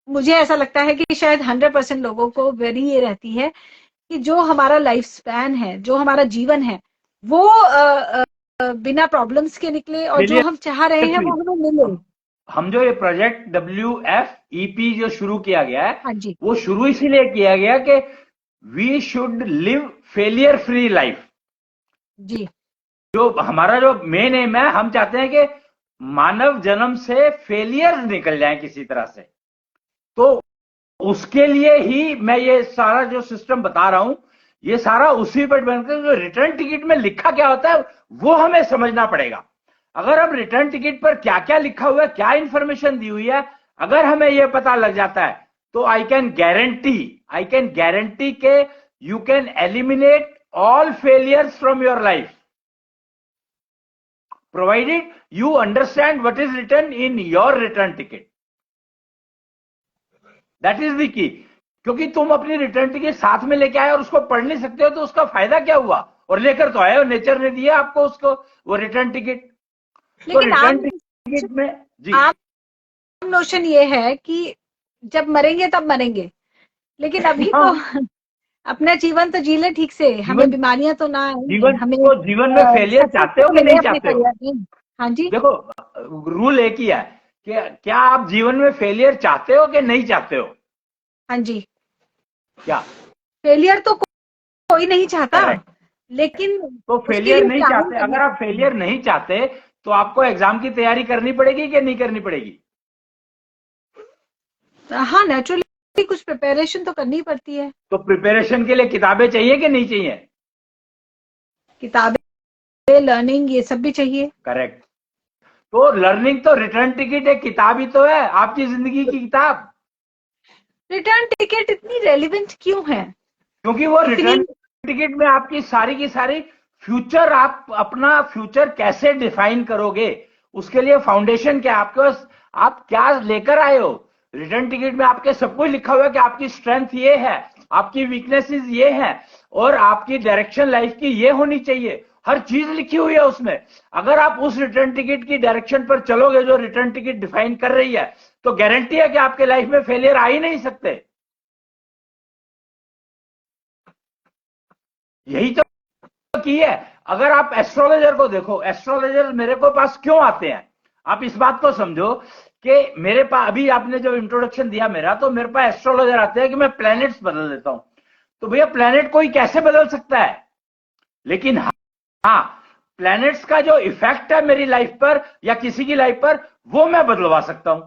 A: मुझे ऐसा लगता है कि शायद 100% लोगों को वेरी ये रहती है कि जो हमारा लाइफ स्पैन है, जो हमारा जीवन है, वो बिना प्रॉब्लम्स के निकले और जो
B: फेलियर
A: हम चाह रहे हैं
B: फ्री।
A: वो हमें मिले।
B: हम जो ये प्रोजेक्ट WFEP जो शुरू किया गया है,
A: हाँ जी।
B: वो शुरू इसीलिए किया गया कि we should live failure free life.
A: जी।
B: जो हमारा जो मेन एम है, हम चाहते हैं कि मानव जन्म से फेलियर निकल जाए किसी तरह से। तो उसके लिए ही मैं ये सारा जो सिस्टम बता रहा हूं, ये सारा उसी पर बनकर जो रिटर्न टिकट में लिखा क्या होता है वो हमें समझना पड़ेगा। अगर हम रिटर्न टिकट पर क्या क्या लिखा हुआ है, क्या इंफॉर्मेशन दी हुई है, अगर हमें यह पता लग जाता है तो आई कैन गारंटी के you can eliminate all failures from your life, provided you understand what is written in your return ticket. That is the key. क्योंकि तुम अपनी रिटर्न टिकट साथ में लेके आए और उसको पढ़ नहीं सकते हो तो उसका फायदा क्या हुआ? और लेकर तो आए हो, नेचर ने दिया आपको उसको वो रिटर्न टिकट। तो
A: लेकिन
B: रिटर्न टिकट में जी
A: आम नोशन ये है कि जब मरेंगे तब मरेंगे, लेकिन अभी तो
B: हाँ,
A: अपना जीवन तो जी ले ठीक से, हमें
B: जीवन
A: बीमारियां तो ना आए,
B: जीवन
A: हमें
B: को जीवन में फेलियर
A: सक्सेस
B: चाहते हो
A: तो
B: कि
A: मिले
B: नहीं
A: अपने
B: चाहते हो?
A: करियर में। हाँ जी।
B: देखो, रूल एक ही है कि क्या आप जीवन में फेलियर चाहते हो कि नहीं चाहते हो?
A: हाँ जी।
B: क्या?
A: फेलियर तो कोई नहीं चाहता,
B: करेक्ट।
A: लेकिन
B: तो
A: उसके
B: फेलियर
A: लिए
B: नहीं
A: प्लानिंग
B: चाहते,
A: करनी
B: अगर आप
A: पड़ती
B: फेलियर नहीं चाहते तो आपको एग्जाम की तैयारी करनी पड़ेगी कि नहीं करनी पड़ेगी?
A: है। हाँ, नेचुरली कुछ प्रिपरेशन तो करनी पड़ती है।
B: तो प्रिपरेशन के लिए किताबें चाहिए कि नहीं चाहिए?
A: किताबें, लर्निंग, ये सब भी चाहिए।
B: करेक्ट। तो लर्निंग तो रिटर्न टिकट एक किताब ही तो है, आपकी जिंदगी की किताब।
A: रिटर्न टिकट इतनी रेलिवेंट क्यों है?
B: क्योंकि वो
A: इतनी
B: रिटर्न टिकट में आपकी सारी की सारी फ्यूचर, आप अपना फ्यूचर कैसे डिफाइन करोगे, उसके लिए फाउंडेशन क्या है आपके पास, आप क्या लेकर आए हो। रिटर्न टिकट में आपके सब कुछ लिखा हुआ है कि आपकी स्ट्रेंथ ये है, आपकी वीकनेसेस ये है, और आपकी डायरेक्शन लाइफ की ये होनी चाहिए। हर चीज लिखी हुई है उसमें। अगर आप उस रिटर्न टिकट की डायरेक्शन पर चलोगे जो रिटर्न टिकट डिफाइन कर रही है, तो गारंटी है कि आपके लाइफ में फेलियर आ ही नहीं सकते। यही तो की है। अगर आप एस्ट्रोलॉजर को देखो, एस्ट्रोलॉजर मेरे को पास क्यों आते हैं, आप इस बात को समझो कि मेरे पास अभी आपने जो इंट्रोडक्शन दिया मेरा, तो मेरे पास एस्ट्रोलॉजर आते हैं कि मैं प्लैनेट्स बदल देता हूं। तो भैया प्लैनेट कोई कैसे बदल सकता है, लेकिन हाँ, प्लैनेट्स का जो इफेक्ट है मेरी लाइफ पर या किसी की लाइफ पर, वो मैं बदलवा सकता हूं।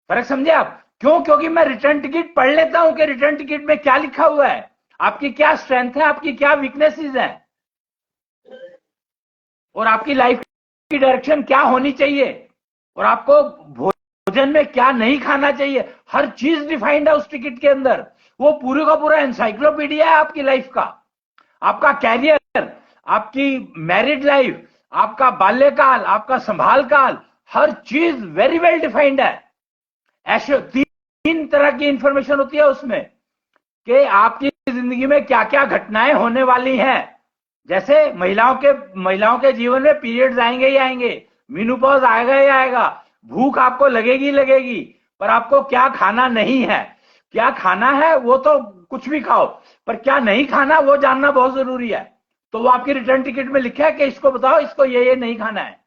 B: फर्क समझे आप? क्यों? क्योंकि मैं रिटर्न टिकट पढ़ लेता हूं कि रिटर्न टिकट में क्या लिखा हुआ है, आपकी क्या स्ट्रेंथ है, आपकी क्या वीकनेसेस है, और आपकी लाइफ की डायरेक्शन क्या होनी चाहिए, और आपको भोजन में क्या नहीं खाना चाहिए। हर चीज डिफाइंड है उस टिकट के अंदर। वो पूरे का पूरा एनसाइक्लोपीडिया है आपकी लाइफ का। आपका कैरियर, आपकी मैरिड लाइफ, आपका बाल्यकाल, आपका संभाल काल, हर चीज वेरी वेल डिफाइंड है। ऐसे तीन तरह की इंफॉर्मेशन होती है उसमें कि आपकी जिंदगी में क्या क्या घटनाएं होने वाली हैं। जैसे महिलाओं के जीवन में पीरियड्स आएंगे ही आएंगे, मीनोपॉज आएगा ही आएगा, भूख आपको लगेगी लगेगी, पर आपको क्या खाना नहीं है। क्या खाना है वो तो कुछ भी खाओ, पर क्या नहीं खाना वो जानना बहुत जरूरी है। तो वो आपकी रिटर्न टिकट में लिखा है कि इसको बताओ, इसको ये नहीं खाना है,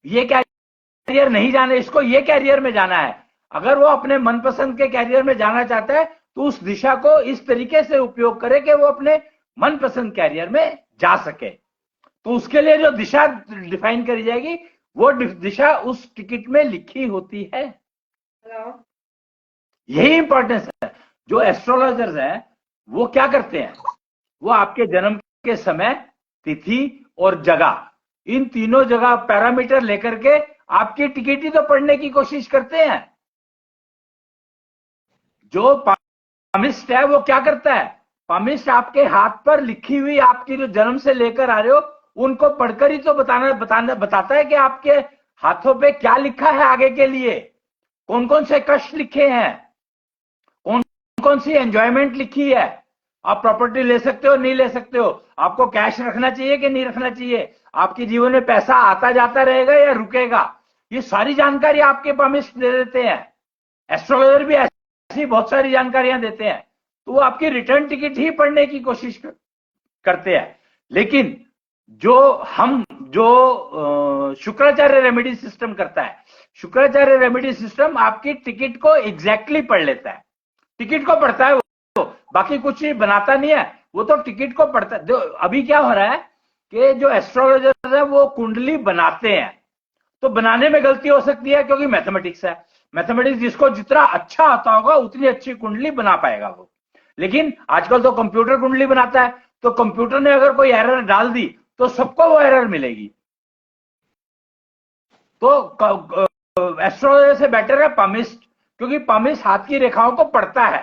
B: ये कैरियर नहीं जाना, इसको ये कैरियर में जाना है। अगर वो अपने मनपसंद के कैरियर में जाना चाहता है तो उस दिशा को इस तरीके से उपयोग करे कि वो अपने मनपसंद कैरियर में जा सके। तो उसके लिए जो दिशा डिफाइन करी जाएगी, वो दिशा उस टिकट में लिखी होती है। यही इंपॉर्टेंस है। जो एस्ट्रोलॉजर्स हैं वो क्या करते हैं, वो आपके जन्म के समय, तिथि और जगह, इन तीनों जगह पैरामीटर लेकर के आपकी टिकट ही तो पढ़ने की कोशिश करते हैं। जो पामिस्ट है वो क्या करता है, पामिस्ट आपके हाथ पर लिखी हुई आपकी जो जन्म से लेकर आ रहे हो उनको पढ़कर ही तो बताता है कि आपके हाथों पे क्या लिखा है आगे के लिए, कौन कौन से कष्ट लिखे हैं, कौन कौन सी एंजॉयमेंट लिखी है, आप प्रॉपर्टी ले सकते हो नहीं ले सकते हो, आपको कैश रखना चाहिए कि नहीं रखना चाहिए, आपके जीवन में पैसा आता जाता रहेगा या रुकेगा, ये सारी जानकारी आपके पामिस्ट दे देते हैं। एस्ट्रोलॉजर भी ऐसी बहुत सारी जानकारियां देते हैं, तो वो आपकी रिटर्न टिकट ही पढ़ने की कोशिश करते हैं। लेकिन जो शुक्राचार्य रेमेडी सिस्टम करता है, शुक्राचार्य रेमेडी सिस्टम आपकी टिकट को एग्जैक्टली पढ़ लेता है, टिकट को पढ़ता है वो, बाकी कुछ बनाता नहीं है, वो तो टिकट को पढ़ता है। अभी क्या हो रहा है कि जो एस्ट्रोलॉजर है वो कुंडली बनाते हैं, तो बनाने में गलती हो सकती है क्योंकि मैथमेटिक्स है, मैथमेटिक्स जिसको जितना अच्छा आता होगा उतनी अच्छी कुंडली बना पाएगा वो। लेकिन आजकल तो कंप्यूटर कुंडली बनाता है, तो कंप्यूटर ने अगर कोई एरर डाल दी तो सबको वो एरर मिलेगी। तो एस्ट्रोलॉजर से बेटर है पामिस्ट, क्योंकि पामिस्ट हाथ की रेखाओं को पढ़ता है।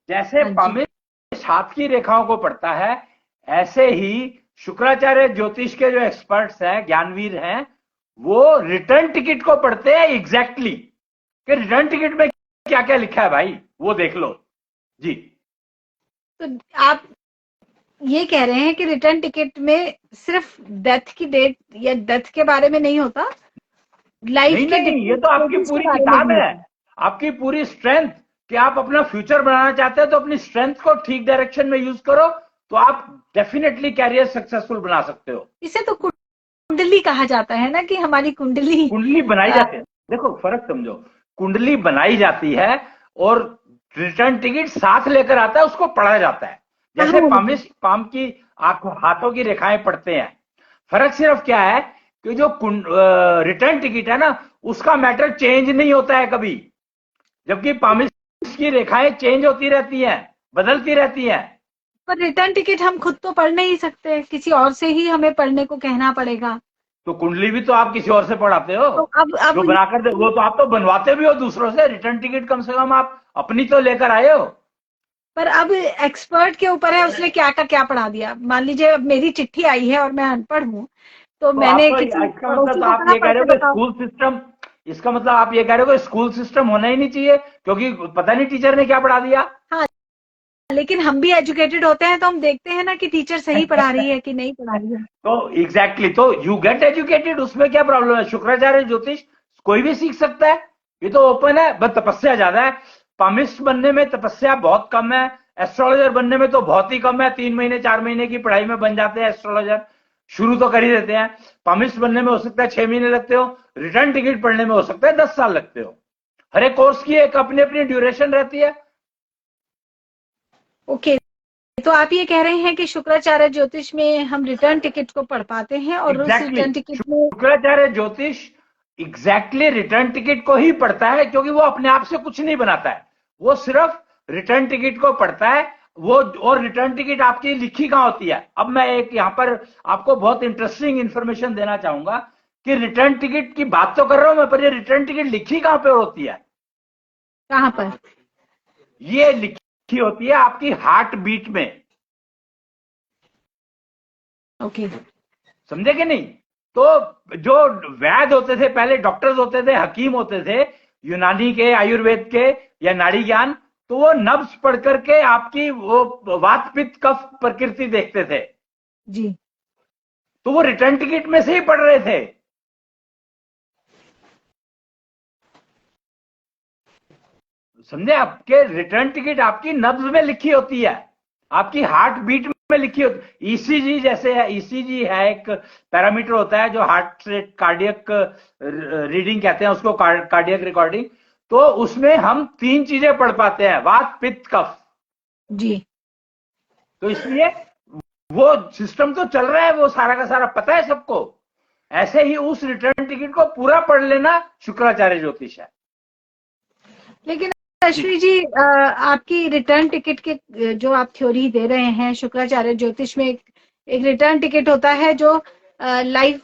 B: जैसे पामिस्ट हाथ की रेखाओं को पढ़ता है, ऐसे ही शुक्राचार्य ज्योतिष के जो एक्सपर्ट्स हैं, ज्ञानवीर हैं, वो रिटर्न टिकट को पढ़ते हैं एग्जैक्टली कि रिटर्न टिकट में क्या क्या लिखा है भाई, वो देख लो जी।
A: तो आप ये कह रहे हैं कि रिटर्न टिकट में सिर्फ डेथ की डेट या डेथ के बारे में नहीं होता, लाइफ
B: नहीं,
A: के
B: नहीं, ये तो आपकी पूरी किताब है, आपकी पूरी स्ट्रेंथ कि आप अपना फ्यूचर बनाना चाहते हैं तो अपनी स्ट्रेंथ को ठीक डायरेक्शन में यूज करो तो आप डेफिनेटली कैरियर सक्सेसफुल बना सकते हो।
A: इसे तो कुंडली कहा जाता है ना, कि हमारी कुंडली
B: बनाई जाती है। देखो फर्क समझो, कुंडली बनाई जाती है और रिटर्न टिकट साथ लेकर आता है, उसको पढ़ा जाता है। जैसे पाम की हाथों की रेखाएं पढ़ते हैं, फर्क सिर्फ क्या है कि जो रिटर्न टिकट है ना उसका मैटर चेंज नहीं होता है कभी, जबकि पामिस्ट की रेखाएं चेंज होती रहती हैं, बदलती रहती हैं।
A: पर रिटर्न टिकट हम खुद तो पढ़ नहीं सकते, किसी और से ही हमें पढ़ने को कहना पड़ेगा।
B: तो कुंडली भी तो आप किसी और से पढ़ाते हो,
A: तो अब
B: जो बनाकर दे वो तो आप तो बनवाते भी हो दूसरों से, रिटर्न टिकट कम से कम आप अपनी तो लेकर आए हो।
A: पर अब एक्सपर्ट के ऊपर है, उसने क्या का क्या पढ़ा दिया। मान लीजिए अब मेरी चिट्ठी आई है और मैं अनपढ़ हूँ, तो मैंने
B: इसका मतलब तो आप ये कह रहे हो कि स्कूल सिस्टम, इसका मतलब आप ये कह रहे हो कि स्कूल सिस्टम होना ही नहीं चाहिए क्योंकि पता नहीं टीचर ने क्या पढ़ा दिया।
A: हाँ, लेकिन हम भी एजुकेटेड होते हैं तो हम देखते हैं ना कि टीचर सही पढ़ा रही है कि नहीं पढ़ा रही है।
B: तो एग्जैक्टली, तो यू गेट एजुकेटेड, उसमें क्या प्रॉब्लम है। शुक्राचार्य ज्योतिष कोई भी सीख सकता है, ये तो ओपन है, बस तपस्या ज्यादा है। पामिस्ट बनने में तपस्या बहुत कम है, एस्ट्रोलॉजर बनने में तो बहुत ही कम है, 3 महीने 4 महीने की पढ़ाई में बन जाते हैं एस्ट्रोलॉजर, शुरू तो कर ही देते हैं। पामिस्ट बनने में हो सकता है 6 महीने लगते हो, रिटर्न टिकट पढ़ने में हो सकता है 10 साल लगते हो। हर एक कोर्स की एक अपनी अपनी ड्यूरेशन रहती है।
A: ओके, तो आप ये कह रहे हैं कि शुक्राचार्य ज्योतिष में हम रिटर्न टिकट को पढ़ पाते हैं और उस रिटर्न टिकट में
B: शुक्राचार्य ज्योतिष एग्जैक्टली रिटर्न टिकट को ही पढ़ता है, क्योंकि वो अपने आप से कुछ नहीं बनाता है, वो सिर्फ रिटर्न टिकट को पढ़ता है। वो और रिटर्न टिकट आपकी लिखी कहां होती है। अब मैं एक यहां पर आपको बहुत इंटरेस्टिंग इंफॉर्मेशन देना चाहूंगा कि रिटर्न टिकट की बात तो कर रहा हूं मैं, पर ये रिटर्न टिकट लिखी कहां पर होती है।
A: कहां पर?
B: ये लिखी होती है आपकी हार्ट बीट में।
A: ओके,
B: समझे कि नहीं। तो जो वैद्य होते थे पहले, डॉक्टर्स होते थे, हकीम होते थे, यूनानी के, आयुर्वेद के या नाड़ी ज्ञान, तो वो नब्ज पढ़ करके आपकी वो वात पित्त कफ प्रकृति देखते थे
A: जी।
B: तो वो रिटर्न टिकट में से ही पढ़ रहे थे। समझे, आपके रिटर्न टिकट आपकी नब्ज में लिखी होती है, आपकी हार्ट बीट में लिखी होती। ईसीजी जैसे है, ईसीजी है एक पैरामीटर होता है जो हार्ट से कार्डियक रीडिंग कहते हैं उसको, कार्डियक रिकॉर्डिंग। तो उसमें हम 3 चीजें पढ़ पाते हैं, वात पित्त कफ
A: जी।
B: तो इसलिए वो सिस्टम तो चल रहा है, वो सारा का सारा पता है सबको। ऐसे ही उस रिटर्न टिकट को पूरा पढ़ लेना शुक्राचार्य ज्योतिष है।
A: लेकिन अश्विनी जी, आपकी रिटर्न टिकट के जो आप थ्योरी दे रहे हैं, शुक्राचार्य ज्योतिष में एक रिटर्न टिकट होता है जो लाइफ,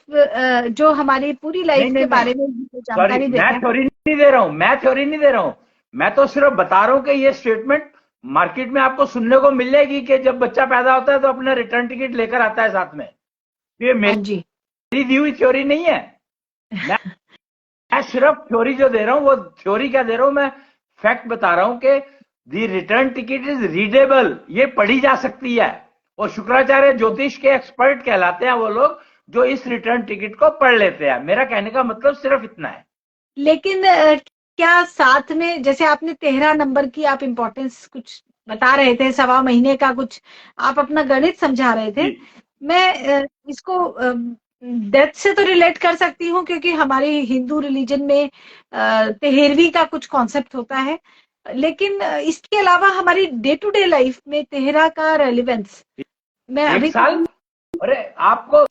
A: जो हमारी पूरी
B: नहीं
A: लाइफ
B: नहीं
A: के
B: नहीं,
A: बारे में
B: सॉरी,
A: जानकारी देते
B: मैं
A: हैं।
B: थ्योरी नहीं दे रहा हूं, मैं थ्योरी नहीं दे रहा हूं। मैं तो सिर्फ बता रहा हूं कि ये स्टेटमेंट मार्केट में आपको सुनने को मिल जाएगी कि जब बच्चा पैदा होता है तो अपना रिटर्न टिकट लेकर आता है साथ में। तो ये
A: हाँ
B: मेरी
A: जी।
B: दी हुई थ्योरी नहीं है। मैं मैं सिर्फ थ्योरी जो दे रहा हूं वो थ्योरी क्या दे रहा हूं, मैं फैक्ट बता रहा हूं कि दी रिटर्न टिकट इज रीडेबल, ये पढ़ी जा सकती है। और शुक्राचार्य ज्योतिष के एक्सपर्ट कहलाते हैं वो लोग जो इस रिटर्न टिकट को पढ़ लेते हैं। मेरा कहने का मतलब सिर्फ इतना है।
A: लेकिन क्या साथ में, जैसे आपने 13 नंबर की आप इम्पोर्टेंस कुछ बता रहे थे, 1.25 महीने का कुछ आप अपना गणित समझा रहे थे,
B: जी
A: मैं इसको डेथ से तो रिलेट कर सकती हूँ, क्योंकि हमारे हिंदू रिलीजन में 13वीं का कुछ कॉन्सेप्ट होता है। लेकिन इसके अलावा हमारी डे टू डे लाइफ में 13 का रेलिवेंस मैं
B: एक
A: अभी
B: साल, अरे आपको,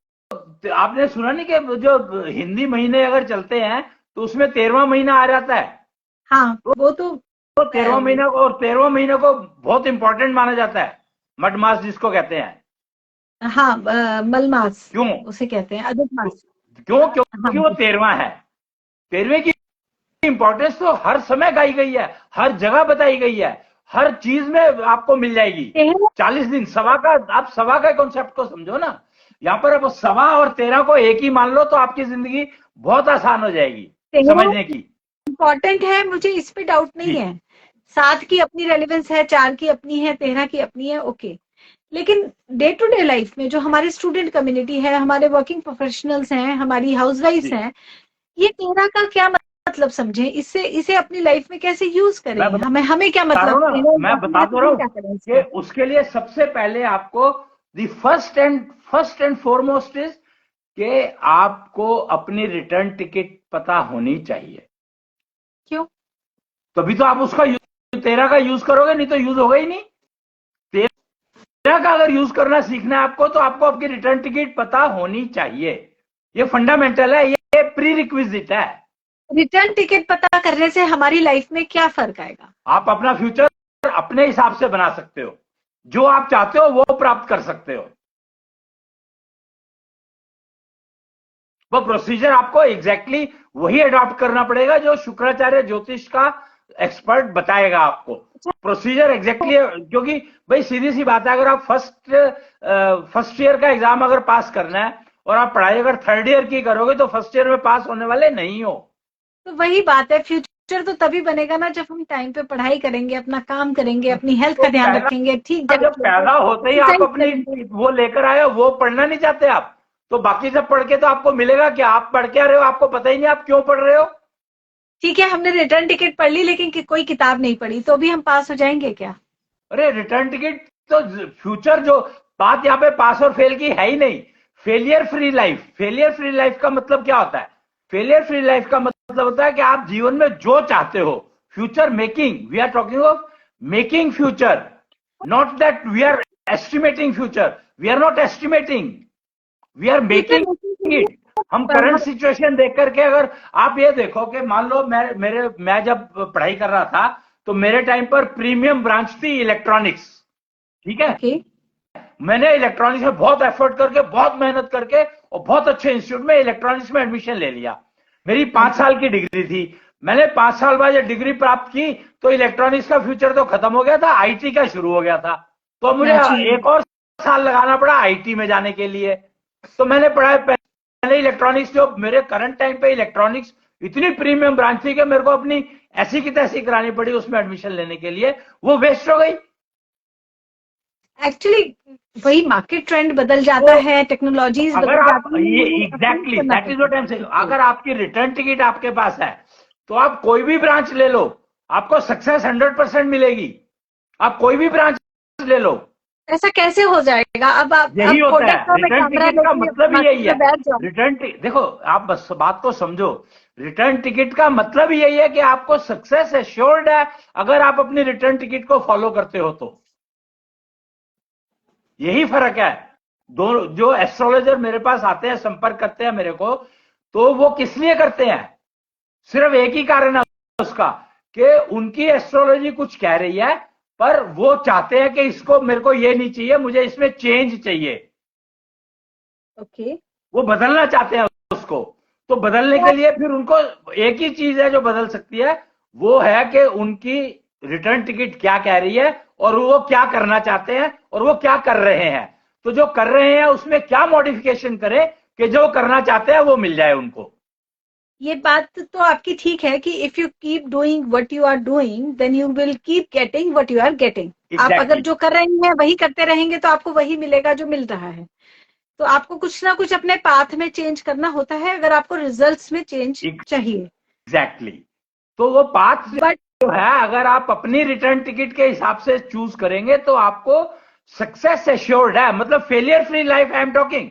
B: आपने सुना नहीं कि जो हिंदी महीने अगर चलते हैं तो उसमें 13वां महीना आ जाता है।
A: हाँ, वो तो
B: तो 13वां महीना को, और 13वां महीने को बहुत इंपॉर्टेंट माना जाता है, मड मास जिसको कहते हैं।
A: हाँ, मलमास
B: क्यों?
A: उसे कहते हैं, अधिक मास।
B: क्यों?
A: हाँ
B: क्योंकि वो
A: जी।
B: 13वां है। 13वें की इंपॉर्टेंस तो हर समय गाई गई है, हर जगह बताई गई है, हर चीज में आपको मिल जाएगी।
A: 13
B: 40 दिन सवा का, आप सवा का कॉन्सेप्ट को समझो ना। यहाँ पर अब सवा और 13 को एक ही मान लो तो आपकी जिंदगी बहुत आसान हो जाएगी
A: 13
B: समझने की।
A: इम्पोर्टेंट है, मुझे इस पे डाउट नहीं
B: जी
A: है। 7 की अपनी रेलेवेंस है, 4 की अपनी है, 13 की अपनी है, ओके। लेकिन डे टू डे लाइफ में जो हमारी स्टूडेंट कम्युनिटी है, हमारे वर्किंग प्रोफेशनल्स हैं, हमारी हाउसवाइफ्स
B: जी,
A: हैं, ये 13 का क्या मतलब समझे, इससे इसे अपनी लाइफ में कैसे यूज
B: मैं
A: करें, हमें
B: बता
A: हमें क्या
B: रहा
A: मतलब,
B: हूँ ना,
A: 13
B: मैं
A: इम्पोर्टेंट
B: बता
A: है
B: तो
A: तो
B: रहा
A: हम
B: हूँ
A: क्या करें
B: कि
A: इसका।
B: उसके लिए सबसे पहले आपको the first and foremost is कि आपको अपनी रिटर्न टिकट पता होनी चाहिए।
A: क्यों?
B: तभी तो आप उसका 13 का यूज करोगे, नहीं तो यूज होगा ही नहीं। 13 का अगर यूज करना सीखना है आपको तो आपको आपकी रिटर्न टिकट पता होनी चाहिए। ये फंडामेंटल है, ये प्री रिक्विजिट है।
A: रिटर्न टिकट पता करने से हमारी लाइफ में क्या फर्क आएगा?
B: आप अपना फ्यूचर अपने हिसाब से बना सकते हो, जो आप चाहते हो वो प्राप्त कर सकते हो। वो प्रोसीजर आपको एग्जैक्टली वही अडॉप्ट करना पड़ेगा जो शुक्राचार्य ज्योतिष का एक्सपर्ट बताएगा आपको। प्रोसीजर एग्जैक्टली, क्योंकि भाई सीधी सी बात है, अगर आप फर्स्ट ईयर का एग्जाम अगर पास करना है और आप पढ़ाई अगर थर्ड ईयर की करोगे तो फर्स्ट ईयर में पास होने वाले नहीं हो।
A: तो वही बात है, फ्यूचर तो तभी बनेगा ना जब हम टाइम पे पढ़ाई करेंगे, अपना काम करेंगे, अपनी हेल्थ
B: तो
A: का ध्यान
B: पहला,
A: रखेंगे, ठीक
B: जब
A: जगह
B: पैदा होते ही आप
A: एक्सरसाइज
B: अपनी
A: करेंगे।
B: वो लेकर आए हो, वो पढ़ना नहीं चाहते आप, तो बाकी सब पढ़ के तो आपको मिलेगा क्या? आप पढ़ के आ रहे हो, आपको पता ही नहीं आप क्यों पढ़ रहे हो।
A: ठीक है, हमने रिटर्न टिकट पढ़ ली लेकिन कोई किताब नहीं पढ़ी, तो भी हम पास हो जाएंगे क्या?
B: अरे रिटर्न टिकट तो फ्यूचर, जो बात यहाँ पे पास और फेल की है ही नहीं। Failure free life, failure free life का मतलब क्या होता है? फेलियर फ्री लाइफ का मतलब होता है कि आप जीवन में जो चाहते हो, future making, we are talking of making future, not that we are estimating future. We are not estimating, we are
A: ठीक है,
B: मेकिंग
A: लेकिन के लिए
B: इट। हम
A: हम
B: करंट सिचुएशन देख करके, अगर आप ये देखो कि मान लो मैं जब पढ़ाई कर रहा था तो मेरे टाइम पर प्रीमियम ब्रांच थी इलेक्ट्रॉनिक्स, ठीक है।
A: ओके।
B: मैंने इलेक्ट्रॉनिक्स में बहुत एफर्ट करके, बहुत मेहनत करके और बहुत अच्छे इंस्टीट्यूट में इलेक्ट्रॉनिक्स में एडमिशन ले लिया। मेरी
A: हाँ
B: 5 साल की डिग्री थी। मैंने 5 साल बाद जब डिग्री प्राप्त की तो इलेक्ट्रॉनिक्स का फ्यूचर तो खत्म हो गया था, आईटी का शुरू हो गया था। तो मुझे
A: नेचुरली।
B: एक और साल लगाना पड़ा आईटी में जाने के लिए। तो मैंने पढ़ा पहले इलेक्ट्रॉनिक्स, जो मेरे करंट टाइम पे इलेक्ट्रॉनिक्स इतनी प्रीमियम ब्रांच थी कि मेरे को अपनी ऐसी की तैसी करानी पड़ी उसमें एडमिशन लेने के लिए, वो वेस्ट हो गई।
A: एक्चुअली वही मार्केट ट्रेंड बदल
B: तो
A: जाता है, टेक्नोलॉजीज
B: अगर
A: बदल
B: आप,
A: जाती है,
B: ये
A: हमें अपडेट
B: एग्जैक्टली
A: करना
B: that is what I am
A: पड़ता
B: सेइंग,
A: है।
B: अगर आपकी रिटर्न टिकट आपके पास है तो आप कोई भी ब्रांच ले लो, आपको सक्सेस 100% मिलेगी। आप कोई भी ब्रांच ले लो।
A: ऐसा कैसे हो जाएगा?
B: यही
A: अब
B: होता
A: कोटक
B: है,
A: का मैं
B: रिटर्न
A: कैमरा
B: टिकट का
A: लेके
B: मतलब ही
A: मार्केट
B: यही
A: में
B: है।
A: बैठ जाऊं?
B: रिटर्न टिकट देखो, आप बस बात को समझो। रिटर्न टिकट का मतलब ही यही है कि आपको सक्सेस एश्योर्ड है अगर आप अपनी रिटर्न टिकट को फॉलो करते हो तो। यही फर्क है। दो जो एस्ट्रोलॉजर मेरे पास आते हैं, संपर्क करते हैं मेरे को, तो वो किस लिए करते हैं? सिर्फ एक ही कारण है उसका, कि उनकी एस्ट्रोलॉजी कुछ कह रही है पर वो चाहते हैं कि इसको, मेरे को ये नहीं चाहिए, मुझे इसमें चेंज चाहिए।
A: ओके।
B: वो बदलना चाहते हैं उसको। तो बदलने के लिए फिर उनको एक ही चीज है जो बदल सकती है, वो है कि उनकी रिटर्न टिकट क्या कह रही है और वो क्या करना चाहते हैं और वो क्या कर रहे हैं। तो जो कर रहे हैं उसमें क्या मॉडिफिकेशन करें कि जो करना चाहते हैं वो मिल जाए उनको।
A: ये बात तो आपकी ठीक है कि if you keep doing what you are doing then you will keep getting what you are getting. आप अगर
B: एग्जैक्टली।
A: जो कर रहे हैं वही करते रहेंगे तो आपको वही मिलेगा जो मिल रहा है। तो आपको कुछ ना कुछ अपने पाथ में चेंज करना होता है अगर आपको रिजल्ट्स में चेंज चाहिए।
B: एग्जैक्टली। तो वो पाथ
A: बट
B: जो है, अगर आप अपनी रिटर्न टिकट के हिसाब से चूज करेंगे तो आपको सक्सेस एश्योर्ड है। मतलब failure free life I am talking.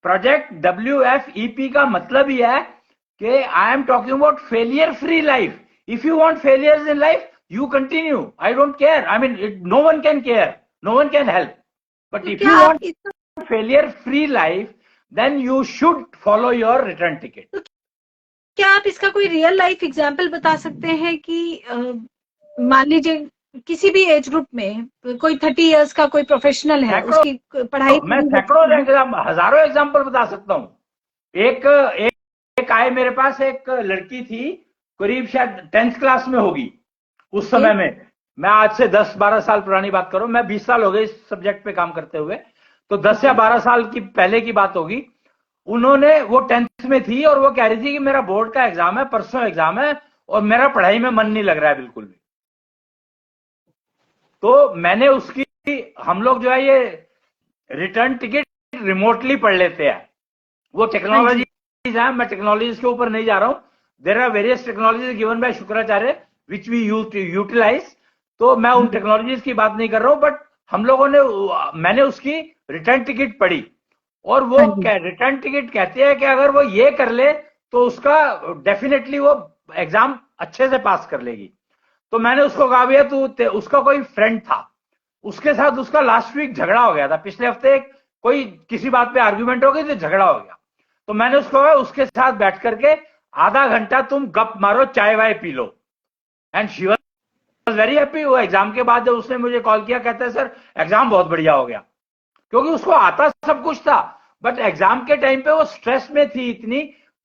B: Project WFEP का मतलब ही है कि I am talking about failure free life. If you want failures in life, you continue. I don't care. I mean, no one can care. No one can help. But
A: तो
B: if
A: क्या
B: you
A: आप
B: want failure free life, then you should follow your return ticket.
A: तो क्या आप इसका कोई real life example बता सकते हैं कि मान लीजिए किसी भी एज ग्रुप में कोई 30 इयर्स का कोई प्रोफेशनल है,
B: सैकड़ों,
A: उसकी पढ़ाई
B: मैं
A: पूरी हो
B: सैकड़ों
A: चुकी है।
B: हजारों एग्जाम्पल बता सकता हूँ। एक एक, एक आए मेरे पास, एक लड़की थी, करीब शायद 10th क्लास में होगी उस समय में। मैं आज से 10-12 साल पुरानी बात करूं, मैं 20 साल हो गए इस सब्जेक्ट पे काम करते हुए, तो 10 या 12 साल की पहले की बात होगी। उन्होंने, वो 10th में थी और वो कह रही थी कि मेरा बोर्ड का एग्जाम है, परसों एग्जाम है और मेरा पढ़ाई में मन नहीं लग रहा है बिल्कुल भी। तो मैंने उसकी, हम लोग जो है ये रिटर्न टिकट रिमोटली पढ़ लेते हैं। वो
A: हाँ
B: टेक्नोलॉजी
A: जी।
B: है, मैं टेक्नोलॉजीज के ऊपर नहीं जा रहा हूं। There are various technologies given by Shukracharya which we utilise. तो मैं उन टेक्नोलॉजीज की बात नहीं कर रहा हूं, बट हम लोगों ने, मैंने उसकी रिटर्न टिकट पढ़ी और वो
A: हाँ जी।
B: रिटर्न टिकट कहते हैं कि अगर वो ये कर ले तो उसका डेफिनेटली वो एग्जाम अच्छे से पास कर लेगी। तो मैंने उसको कहा भैया तू, उसका कोई फ्रेंड था, उसके साथ उसका लास्ट वीक झगड़ा हो गया था, पिछले हफ्ते कोई किसी बात पे आर्ग्यूमेंट हो गई तो झगड़ा हो गया। तो मैंने उसको कहा उसके साथ बैठ करके आधा घंटा तुम गप मारो, चाय Y P low. And she was very happy. वो एग्जाम के बाद जब उसने मुझे कॉल किया, कहता है सर एग्जाम बहुत बढ़िया हो गया, क्योंकि उसको आता सब कुछ था, बट एग्जाम के टाइम पे वो स्ट्रेस में थी इतनी,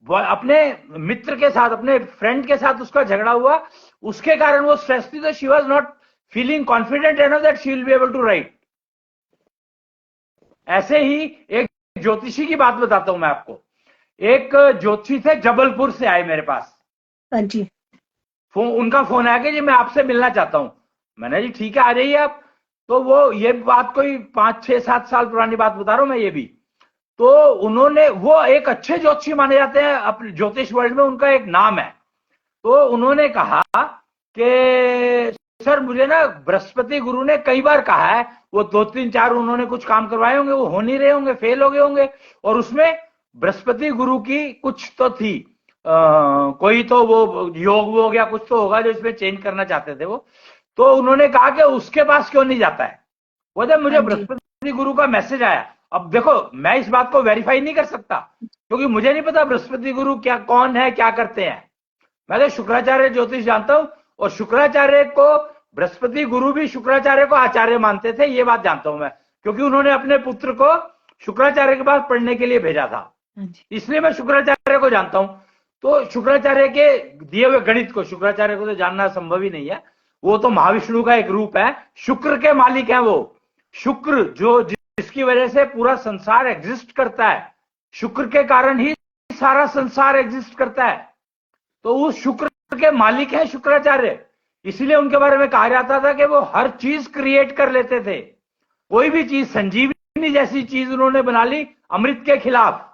B: अपने मित्र के साथ, अपने फ्रेंड के साथ उसका झगड़ा हुआ, उसके कारण वो स्ट्रेस थी, तो she was not feeling confident enough that she will be able to write. ऐसे ही एक ज्योतिषी की बात बताता हूं मैं आपको। एक ज्योतिषी थे, जबलपुर से आए मेरे पास।
A: हाँ जी।
B: उनका फोन आया कि जी मैं आपसे मिलना चाहता हूं। मैंने जी ठीक है, आ जाइए आप। तो वो, ये बात कोई 5-6-7 साल पुरानी बात बता रहा हूं मैं ये भी। तो उन्होंने, वो एक अच्छे ज्योतिषी माने जाते हैं अपने ज्योतिष वर्ल्ड में, उनका एक नाम है। तो उन्होंने कहा कि सर मुझे ना बृहस्पति गुरु ने कई बार कहा है, वो 2-3-4 उन्होंने कुछ काम करवाए होंगे, वो हो नहीं रहे होंगे, फेल हो गए होंगे, और उसमें बृहस्पति गुरु की कुछ तो थी, कोई तो वो योग वो या कुछ तो होगा जो इसमें चेंज करना चाहते थे वो। तो उन्होंने कहा कि उसके पास क्यों नहीं जाता है। वो जब मुझे
A: हाँ जी।
B: बृहस्पति गुरु का मैसेज आया, अब देखो मैं इस बात को वेरीफाई नहीं कर सकता क्योंकि मुझे नहीं पता बृहस्पति गुरु क्या, कौन है, क्या करते हैं। मैं तो शुक्राचार्य ज्योतिष जानता हूं, और शुक्राचार्य को, बृहस्पति गुरु भी शुक्राचार्य को आचार्य मानते थे, ये बात जानता हूं मैं, क्योंकि उन्होंने अपने पुत्र को शुक्राचार्य के पास पढ़ने के लिए भेजा था,
A: हाँ जी।
B: इसलिए मैं शुक्राचार्य को जानता हूं। तो शुक्राचार्य के दिए हुए गणित को, शुक्राचार्य को तो जानना संभव ही नहीं है, वो तो महाविष्णु का एक रूप है, शुक्र के मालिक हैं वो। शुक्र जो, जिसकी वजह से पूरा संसार एग्जिस्ट करता है, शुक्र के कारण ही सारा संसार एग्जिस्ट करता है। तो उस शुक्र के मालिक हैं शुक्राचार्य, इसलिए उनके बारे में कहा जाता था कि वो हर चीज क्रिएट कर लेते थे। कोई भी चीज, संजीवनी जैसी चीज उन्होंने बना ली अमृत के खिलाफ।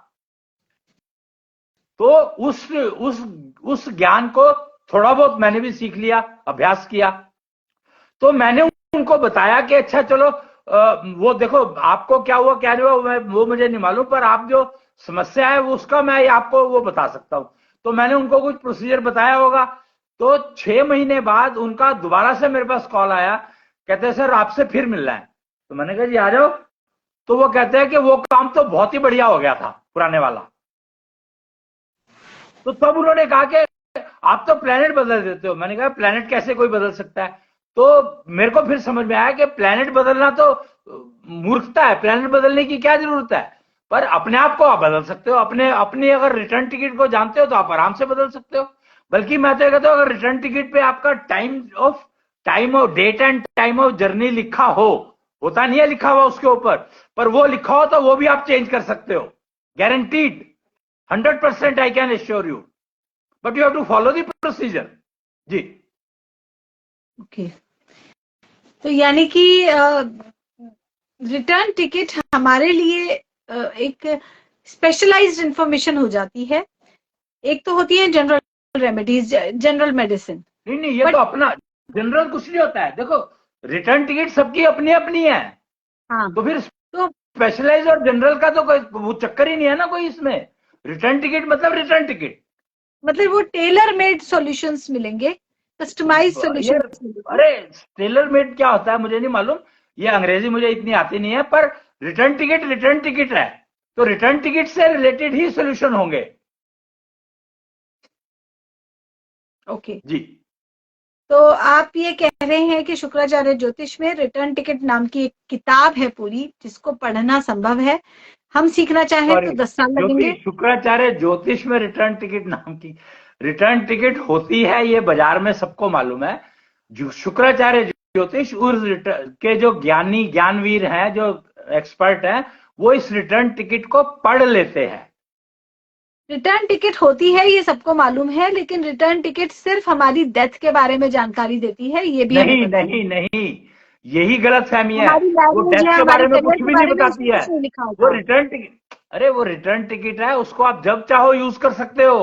B: तो उस ज्ञान को थोड़ा बहुत मैंने भी सीख लिया, अभ्यास किया। तो मैंने उनको बताया कि अच्छा चलो, वो देखो आपको क्या हुआ क्या नहीं हुआ वो मुझे नहीं मालूम, पर आप जो समस्या है वो उसका मैं आपको वो बता सकता हूं। तो मैंने उनको कुछ प्रोसीजर बताया होगा। तो 6 महीने बाद उनका दोबारा से मेरे पास कॉल आया, कहते हैं सर आपसे फिर मिलना है। तो मैंने कहा जी आ जाओ। तो वो कहते हैं कि वो काम तो बहुत ही बढ़िया हो गया था पुराने वाला। तो तब उन्होंने कहा कि आप तो प्लेनेट बदल देते हो। मैंने कहा प्लेनेट कैसे कोई बदल सकता है। तो मेरे को फिर समझ में आया कि प्लेनेट बदलना तो मूर्खता है, प्लेनेट बदलने की क्या जरूरत है। पर अपने आप को आप बदल सकते हो, अपने अपनी अगर रिटर्न टिकट को जानते हो तो आप आराम से बदल सकते हो। बल्कि मैं तो ये कहता हूं, अगर रिटर्न टिकट पे आपका time of date and time of journey लिखा हो, होता नहीं है लिखा हुआ उसके ऊपर, पर वो लिखा हो तो वो भी आप चेंज कर सकते हो, guaranteed, 100% I can assure you, but you have to follow the procedure. जी।
A: ओके, तो यानी कि रिटर्न टिकट हमारे लिए एक स्पेशलाइज्ड इंफॉर्मेशन हो जाती है। एक तो होती है जनरल रेमेडीज, जनरल मेडिसिन।
B: नहीं नहीं, ये
A: बट
B: तो अपना जनरल कुछ नहीं होता है। देखो, रिटर्न टिकट सबकी अपनी अपनी है,
A: हाँ,
B: तो फिर
A: तो
B: स्पेशलाइज और जनरल का तो कोई वो चक्कर ही नहीं है ना कोई इसमें। रिटर्न टिकट मतलब रिटर्न टिकट।
A: मतलब वो टेलर मेड सॉल्यूशंस मिलेंगे, कस्टमाइज
B: ये,
A: सॉल्यूशंस मिलेंगे।
B: अरे, टेलर मेड क्या होता है मुझे नहीं मालूम, ये अंग्रेजी मुझे इतनी आती नहीं है, पर रिटर्न टिकट है, तो रिटर्न टिकट से रिलेटेड ही सोल्यूशन होंगे।
A: ओके,
B: जी।
A: तो आप ये कह रहे हैं कि शुक्राचार्य ज्योतिष में रिटर्न टिकट नाम की एक किताब है पूरी, जिसको पढ़ना संभव है। हम सीखना चाहें
B: सॉरी,
A: तो 10 साल
B: जो भी
A: लगेंगे।
B: शुक्राचार्य ज्योतिष में रिटर्न टिकट नाम की रिटर्न टिकट होती है, ये बाजार में सबको मालूम है। जो शुक्राचार्य ज्योतिष उस के जो ज्ञानवीर हैं, जो एक्सपर्ट हैं, वो इस रिटर्न टिकट को पढ़ लेते हैं।
A: रिटर्न टिकट होती है ये सबको मालूम है, लेकिन रिटर्न टिकट सिर्फ हमारी डेथ के बारे में जानकारी देती है, ये भी हमें
B: नहीं
A: पता है।
B: नहीं नहीं, यही गलत फहमी है।
A: हमारी
B: वो
A: लैंग्वेज
B: डेथ
A: है,
B: के
A: हमारे
B: बारे में
A: करियर
B: कुछ
A: के
B: भी नहीं
A: बारे में उसमें
B: बताती है।
A: कुछ नहीं लिखा
B: वो
A: होता।
B: रिटर्न टिकट, अरे वो रिटर्न टिकट है, उसको आप जब चाहो यूज कर सकते हो।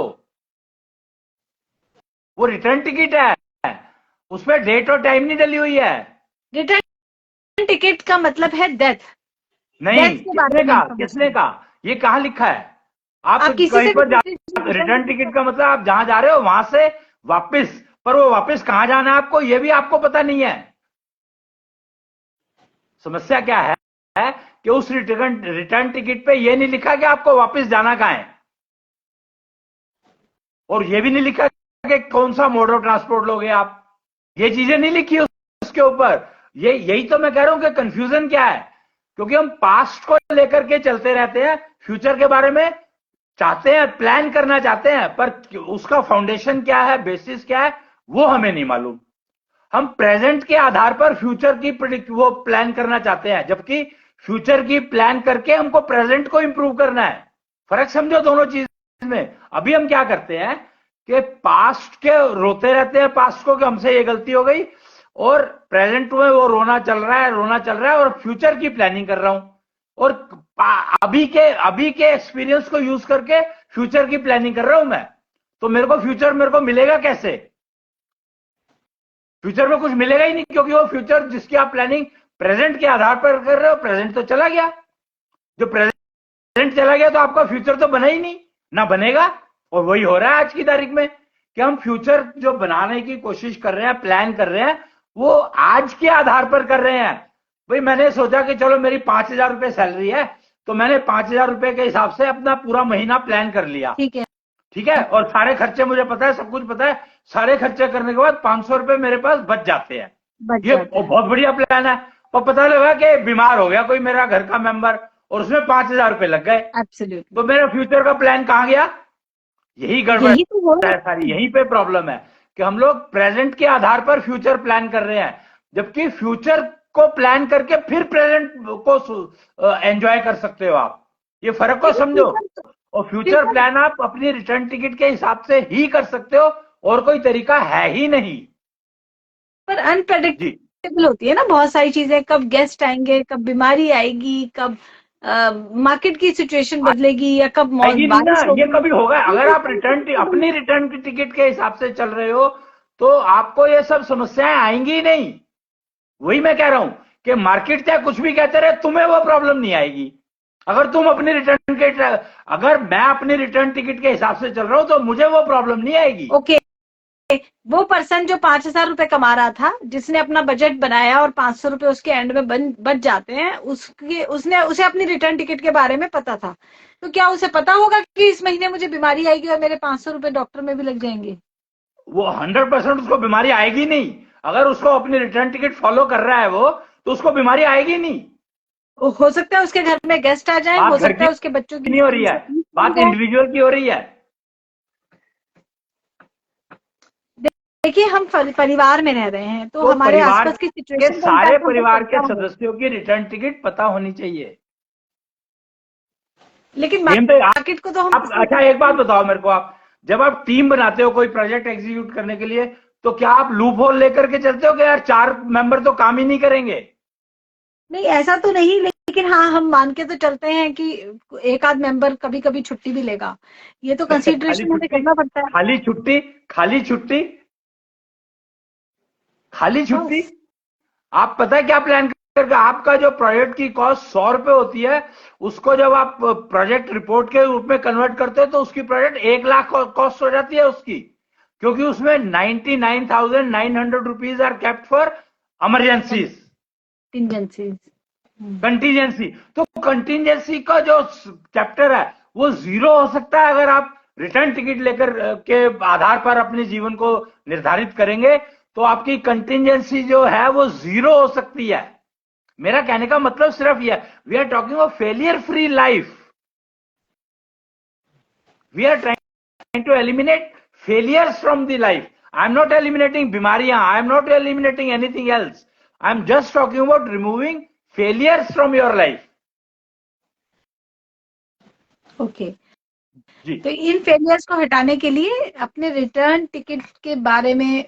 B: वो रिटर्न टिकट है, उसमें डेट और टाइम नहीं डली हुई है।
A: रिटर्न टिकट का मतलब है डेथ,
B: नहीं,
A: डेथ के बारे
B: किसने
A: में
B: कहा, किसने
A: इंफॉर्मेशन।
B: कहा, ये कहाँ लिखा है? आप
A: आप किसी
B: कहीं
A: से भी
B: पर जा,
A: पूछिए रिटर्न
B: रिटर्न
A: टिकट का
B: टिकट का मतलब आप जहां जा रहे हो वहां से वापस, पर वो वापस कहां जाना है आपको, ये भी आपको पता नहीं है। समस्या क्या है कि उस रिटर्न टिकट पे ये नहीं लिखा कि आपको वापस जाना कहां है, और ये भी नहीं लिखा कि कौन सा मोड ऑफ ट्रांसपोर्ट लोगे आप। ये चीजें नहीं लिखी उसके ऊपर। ये यही तो मैं कह रहा हूं कि कंफ्यूजन क्या है, क्योंकि हम पास्ट को लेकर के चलते रहते हैं, फ्यूचर के बारे में चाहते हैं, प्लान करना चाहते हैं, पर उसका फाउंडेशन क्या है, बेसिस क्या है, वो हमें नहीं मालूम। हम प्रेजेंट के आधार पर फ्यूचर की वो प्लान करना चाहते हैं, जबकि फ्यूचर की प्लान करके हमको प्रेजेंट को इंप्रूव करना है। फर्क समझो दोनों चीज में। अभी हम क्या करते हैं कि पास्ट के रोते रहते हैं, पास्ट को कि हमसे ये गलती हो गई, और प्रेजेंट में वो रोना चल रहा है, रोना चल रहा है, और फ्यूचर की प्लानिंग कर रहा हूं, और अभी के एक्सपीरियंस को यूज करके फ्यूचर की प्लानिंग कर रहा हूं मैं। तो मेरे को फ्यूचर मेरे को मिलेगा कैसे? फ्यूचर में कुछ मिलेगा ही नहीं, क्योंकि वो फ्यूचर जिसकी आप प्लानिंग प्रेजेंट के आधार पर कर रहे हो, प्रेजेंट तो चला गया। जो प्रेजेंट चला गया तो आपका फ्यूचर तो बना ही नहीं, ना बनेगा। और वही हो रहा है आज की तारीख में, कि हम फ्यूचर जो बनाने की कोशिश कर रहे हैं, प्लान कर रहे हैं, वो आज के आधार पर कर रहे हैं। भाई मैंने सोचा कि चलो मेरी 5,000 रुपए सैलरी है, तो मैंने 5,000 रुपए के हिसाब से अपना पूरा महीना प्लान कर लिया।
A: ठीक है,
B: ठीक है, और सारे खर्चे मुझे पता है, सब कुछ पता है, सारे खर्चे करने के बाद 500 रुपए मेरे पास बच जाते हैं।
A: बच
B: ये
A: जाता है।
B: बहुत बढ़िया प्लान है। और पता लगा कि बीमार हो गया कोई मेरा घर का मेंबर, और उसमें 5,000 रुपए लग गए,
A: एब्सोल्युटली,
B: तो मेरा फ्यूचर का प्लान कहां गया? यही गड़बड़
A: यही तो हो रहा
B: है सारी,
A: है।
B: यहीं पे प्रॉब्लम है कि हम लोग प्रेजेंट के आधार पर फ्यूचर प्लान कर रहे हैं, जबकि फ्यूचर को प्लान करके फिर प्रेजेंट को एंजॉय कर सकते हो आप। ये फर्क को
A: लेकिन
B: समझो।
A: फ्यूचर,
B: और फ्यूचर
A: फ्यूचर
B: प्लान आप अपनी रिटर्न टिकट के हिसाब से ही कर सकते हो, और कोई तरीका है ही नहीं।
A: पर
B: जी।
A: अनप्रेडिक्टेबल होती है ना बहुत सारी चीजें, कब गेस्ट आएंगे, कब बीमारी आएगी, कब मार्केट की सिचुएशन बदलेगी, या कब
B: आएगी नहीं ना,
A: बारिश
B: ये
A: होगी।
B: कभी होगा?
A: ये
B: अगर
A: तो
B: आप
A: सारी चीजें बदलेंगी।
B: अपनी रिटर्न की टिकट के हिसाब से चल रहे हो, तो आपको ये सब समस्याएं आएंगी ही नहीं। वही मैं कह रहा हूं कि मार्केट चाहे कुछ भी कहते रहे, तुम्हें वो प्रॉब्लम नहीं आएगी। अगर तुम अपनी रिटर्न के अगर मैं अपनी रिटर्न टिकट के हिसाब से चल रहा हूं, तो मुझे वो प्रॉब्लम नहीं आएगी।
A: ओके, वो पर्सन जो 5,000 रुपए कमा रहा था, जिसने अपना बजट बनाया और 500 रुपए उसके एंड में बच जाते हैं, उसे अपनी रिटर्न टिकट के बारे में पता था, तो क्या उसे पता होगा कि इस महीने मुझे बीमारी आएगी और मेरे 500 रुपए डॉक्टर में भी लग जाएंगे?
B: वो 100% उसको बीमारी आएगी नहीं। अगर उसको अपनी रिटर्न टिकट फॉलो कर रहा है वो, तो उसको बीमारी आएगी नहीं।
A: हो सकता है उसके घर में गेस्ट आ जाए,
B: बात
A: हो
B: घर
A: सकता
B: की
A: है उसके बच्चों की
B: नहीं हो रही
A: स्कूल
B: है,
A: से फीस मिल
B: बात
A: जाए।
B: इंडिविजुअल की हो रही है।
A: देखिए हम परिवार में रह रहे हैं तो
B: तो
A: हमारे
B: परिवार
A: आसपास की
B: के
A: सिचुएशन का
B: सारे
A: इम्पैक्ट हम पे
B: परिवार
A: पड़ता
B: के
A: है।
B: सदस्यों की रिटर्न टिकट पता होनी चाहिए।
A: लेकिन
B: सेम पे
A: मार्केट को तो हम
B: आप अच्छा एक बात बताओ मेरे को, आप जब आप टीम बनाते हो कोई प्रोजेक्ट एग्जीक्यूट करने के लिए, तो क्या आप लूप होल लेकर के चलते हो कि यार 4 मेंबर तो काम ही नहीं करेंगे?
A: नहीं, ऐसा तो नहीं, लेकिन हाँ हम मान के तो चलते हैं कि एक आध मेंबर कभी कभी छुट्टी भी लेगा, ये तो
B: खाली
A: कंसीडरेशन हमें
B: छुट्टी,
A: करना पड़ता है।
B: खाली छुट्टी, खाली छुट्टी, खाली छुट्टी।
A: बस
B: आप पता है क्या प्लान करके, आपका जो प्रोजेक्ट की कॉस्ट 100 रुपए होती है, उसको जब आप प्रोजेक्ट रिपोर्ट के रूप में कन्वर्ट करते हो तो उसकी प्रोजेक्ट 1 लाख कॉस्ट हो जाती है उसकी, क्योंकि उसमें 99,900 rupees are kept for emergencies,
A: contingencies.
B: Contingency. तो कंटीजेंसी का जो चैप्टर है वो जीरो हो सकता है अगर आप रिटर्न टिकट लेकर के आधार पर अपने जीवन को निर्धारित करेंगे, तो आपकी कंटीजेंसी जो है वो जीरो हो सकती है। मेरा कहने का मतलब सिर्फ यह, we are talking of failure free life, we are trying to eliminate failures from the life. I am not eliminating बीमारियां, I am not eliminating anything else. I am just talking about removing failures from your life.
A: Okay,
B: जी,
A: तो इन failures को हटाने के लिए अपने return ticket के बारे में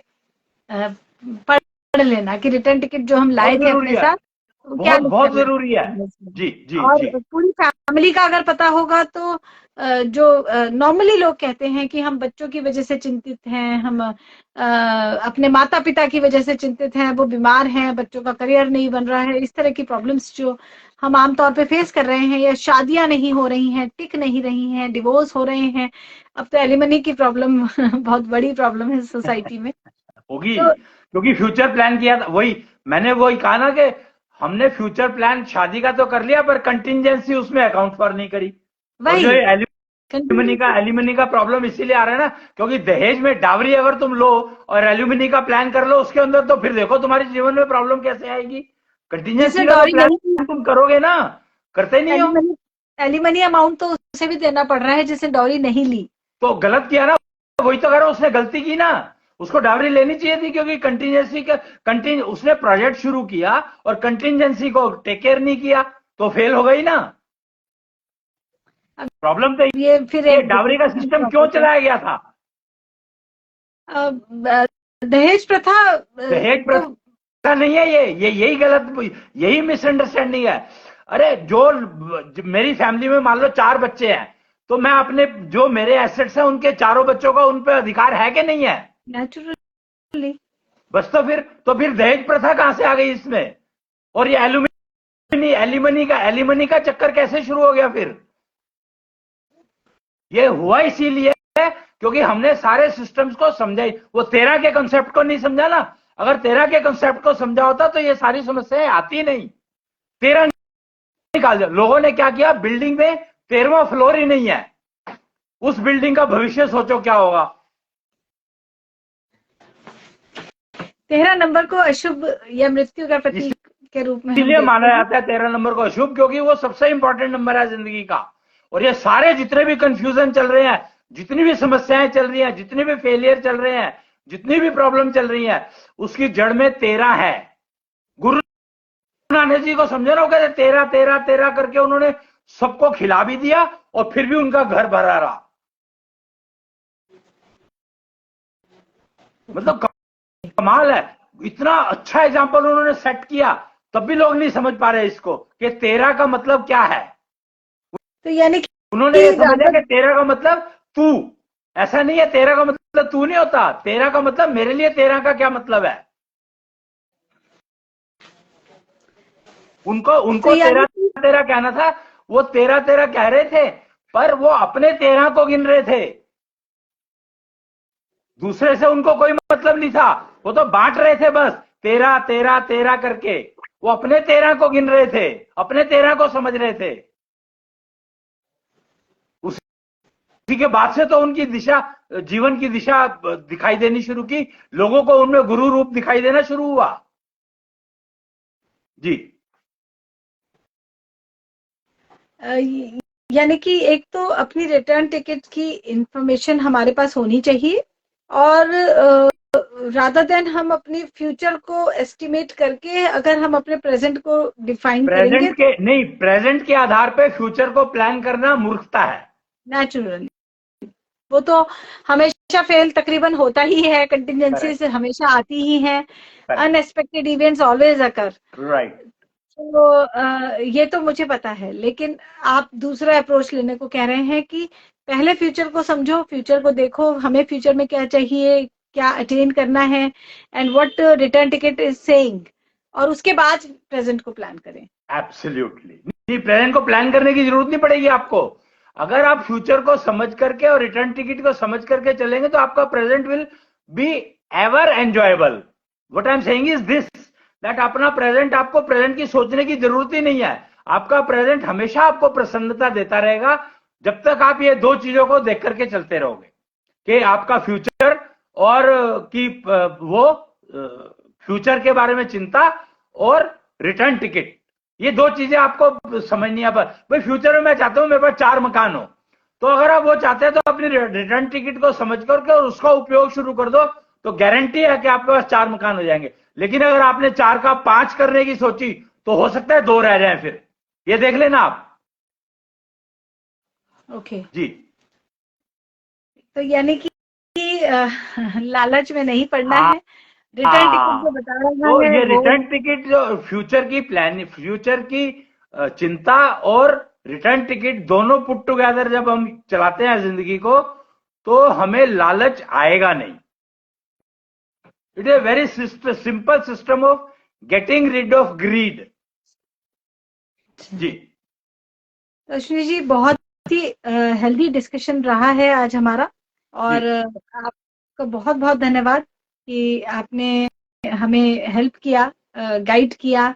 A: पढ़ लेना कि रिटर्न टिकट जो हम लाए
B: बहुत
A: थे
B: जरूरी
A: अपने
B: है,
A: साथ वो क्या
B: बहुत
A: लिख कर
B: बहुत
A: लाए
B: जरूरी है।
A: थे इसमें।
B: जी जी
A: और
B: जी।
A: पूरी फैमिली का अगर पता होगा तो जो नॉर्मली लोग कहते हैं कि हम बच्चों की वजह से चिंतित हैं, हम अपने माता पिता की वजह से चिंतित हैं, वो बीमार हैं, बच्चों का करियर नहीं बन रहा है, इस तरह की प्रॉब्लम्स जो हम आमतौर पे फेस कर रहे हैं, या शादियां नहीं हो रही हैं, टिक नहीं रही हैं, डिवोर्स हो रहे हैं, अब तो एलिमनी की प्रॉब्लम बहुत बड़ी प्रॉब्लम है सोसाइटी में।
B: होगी,
A: तो
B: क्योंकि फ्यूचर प्लान किया था, वही मैंने वही कहा ना कि हमने फ्यूचर प्लान शादी का तो कर लिया पर कंटिजेंसी उसमें अकाउंट फॉर नहीं करी। और जो
A: वही कंटिन्यूटी।
B: एल्यूमिनी का प्रॉब्लम इसीलिए आ रहा है ना, क्योंकि दहेज में डावरी अगर तुम लो और एल्यूमिनी का प्लान कर लो उसके अंदर, तो फिर देखो तुम्हारे जीवन में प्रॉब्लम कैसे आएगी।
A: जिसने
B: कंटिजेंसी का तो
A: डॉरी नहीं ली,
B: प्लान तुम करोगे ना, करते नहीं हो।
A: एलिमनी एलिमनी अमाउंट तो उसे भी देना पड़ रहा है जिसने डॉरी नहीं ली।
B: तो गलत किया ना, वही तो कह रहा हूं, उसने गलती की ना, उसको डावरी लेनी चाहिए थी, क्योंकि कंटिजेंसी का उसने प्रोजेक्ट शुरू किया और कंटिजेंसी को टेक केयर नहीं किया, तो फेल हो गई ना।
A: अब
B: प्रॉब्लम तो
A: ये फिर
B: ये
A: एक
B: डावरी का
A: डिफरेंट
B: सिस्टम क्यों
A: टॉपिक है।
B: चलाया गया था?
A: दहेज प्रथा
B: दहेज
A: तो
B: प्रथा नहीं है ये यही गलत, यही मिसअंडरस्टैंडिंग है। अरे मेरी फैमिली में मान लो 4 बच्चे हैं, तो मैं अपने जो मेरे एसेट्स हैं उनके चारों बच्चों का उन पे अधिकार है कि नहीं है?
A: नेचुरली।
B: बस तो फिर दहेज प्रथा कहां से आ गई इसमें? और ये एलिमनी का चक्कर कैसे शुरू हो गया फिर? ये हुआ इसीलिए क्योंकि हमने सारे सिस्टम्स को समझा ही, वो 13 के कंसेप्ट को नहीं समझा ना। अगर 13 के कंसेप्ट को समझा होता तो ये सारी समस्याएं आती नहीं। 13 निकाल दिया लोगों ने, क्या किया, बिल्डिंग में 13वां फ्लोर ही नहीं है, उस बिल्डिंग का भविष्य सोचो क्या होगा।
A: 13 नंबर को अशुभ या मृत्यु का प्रतीक के रूप में हम
B: इसीलिए
A: देखते
B: माना
A: हैं।
B: जाता है 13 नंबर को अशुभ, क्योंकि वो सबसे इंपॉर्टेंट नंबर है जिंदगी का। और ये सारे जितने भी कंफ्यूजन चल रहे हैं, जितनी भी समस्याएं चल रही हैं, जितने भी फेलियर चल रहे हैं, जितनी भी प्रॉब्लम चल रही है, उसकी जड़ में 13 है। गुरु नानक जी को समझे ना, कहते 13 13 13 करके उन्होंने सबको खिला भी दिया और फिर भी उनका घर भरा रहा। मतलब कमाल है, इतना अच्छा एग्जाम्पल उन्होंने सेट किया, तब भी लोग नहीं समझ पा रहे इसको कि 13 का मतलब क्या है।
A: तो यानी
B: उन्होंने ये
A: कि
B: समझ लिया
A: अगर
B: कि 13 का मतलब तू, ऐसा नहीं है, 13 का मतलब तू नहीं होता, 13 का मतलब मेरे लिए 13 का क्या मतलब है। उनको
A: तो
B: उनको
A: यानी
B: 13
A: कि
B: 13 कहना था, वो 13 13 कह रहे थे, पर वो अपने 13 को गिन रहे थे, दूसरे से उनको कोई मतलब नहीं था। वो तो बांट रहे थे बस, 13 13 13 करके। वो अपने 13 को गिन रहे थे, अपने 13 को समझ रहे थे। उसी के बाद से तो उनकी दिशा, जीवन की दिशा दिखाई देनी शुरू की, लोगों को उनमें गुरु रूप दिखाई देना शुरू हुआ। जी।
A: यानी कि एक तो अपनी रिटर्न टिकट की इंफॉर्मेशन हमारे पास होनी चाहिए, और रादर देन हम अपनी फ्यूचर को एस्टिमेट करके अगर हम अपने प्रेजेंट को डिफाइन करेंगे
B: प्रेजेंट के नहीं, प्रेजेंट के आधार पे फ्यूचर को प्लान करना मूर्खता है।
A: नेचुरली वो तो हमेशा फेल तकरीबन होता ही है, कंटिजेंसीज
B: करेक्ट,
A: हमेशा आती ही हैं,
B: करेक्ट,
A: अनएक्सपेक्टेड इवेंट्स ऑलवेज अकर।
B: राइट।
A: तो ये तो मुझे पता है, लेकिन आप दूसरा अप्रोच लेने को कह रहे हैं कि पहले फ्यूचर को समझो, फ्यूचर को देखो, हमें फ्यूचर में क्या चाहिए, क्या अटेन करना है, and what return ticket is saying, और उसके बाद प्रेजेंट को प्लान करें।
B: एब्सोल्युटली नहीं, प्रेजेंट को प्लान करने की जरूरत नहीं पड़ेगी आपको। अगर आप फ्यूचर को समझ करके और रिटर्न टिकट को समझ करके चलेंगे तो आपका present will be ever enjoyable. What I am saying is this, that अपना प्रेजेंट, आपको प्रेजेंट की सोचने की जरूरत ही नहीं है। आपका प्रेजेंट हमेशा आपको प्रसन्नता देता रहेगा जब तक आप ये दो चीजों को देख करके चलते रहोगे, कि आपका फ्यूचर और की वो फ्यूचर के बारे में चिंता और रिटर्न टिकट, ये दो चीजें आपको समझनी है। भाई फ्यूचर में मैं चाहता हूं मेरे पास 4 मकान हो, तो अगर आप वो चाहते हैं तो अपनी रिटर्न टिकट को समझ करके और उसका उपयोग शुरू कर दो, तो गारंटी है कि आपके पास 4 मकान हो जाएंगे। लेकिन अगर आपने 4 का 5 करने की सोची तो हो सकता है 2 रह जाए, फिर ये देख लेना आप।
A: ओके
B: जी
A: तो यानी कि लालच में नहीं पड़ना
B: हाँ
A: है, रिटर्न टिकट जो
B: हाँ।
A: बता रहा
B: तो
A: है
B: ये
A: वो।
B: रिटर्न टिकट जो फ्यूचर की प्लान, फ्यूचर की चिंता और रिटर्न टिकट दोनों पुट टुगेदर जब हम चलाते हैं जिंदगी को, तो हमें लालच आएगा नहीं। It is a very simple system of getting rid of greed. जी
A: तो अश्विनी जी, बहुत ही हेल्दी डिस्कशन रहा है आज हमारा,
B: जी
A: और आपका बहुत बहुत धन्यवाद कि आपने हमें हेल्प किया, गाइड किया।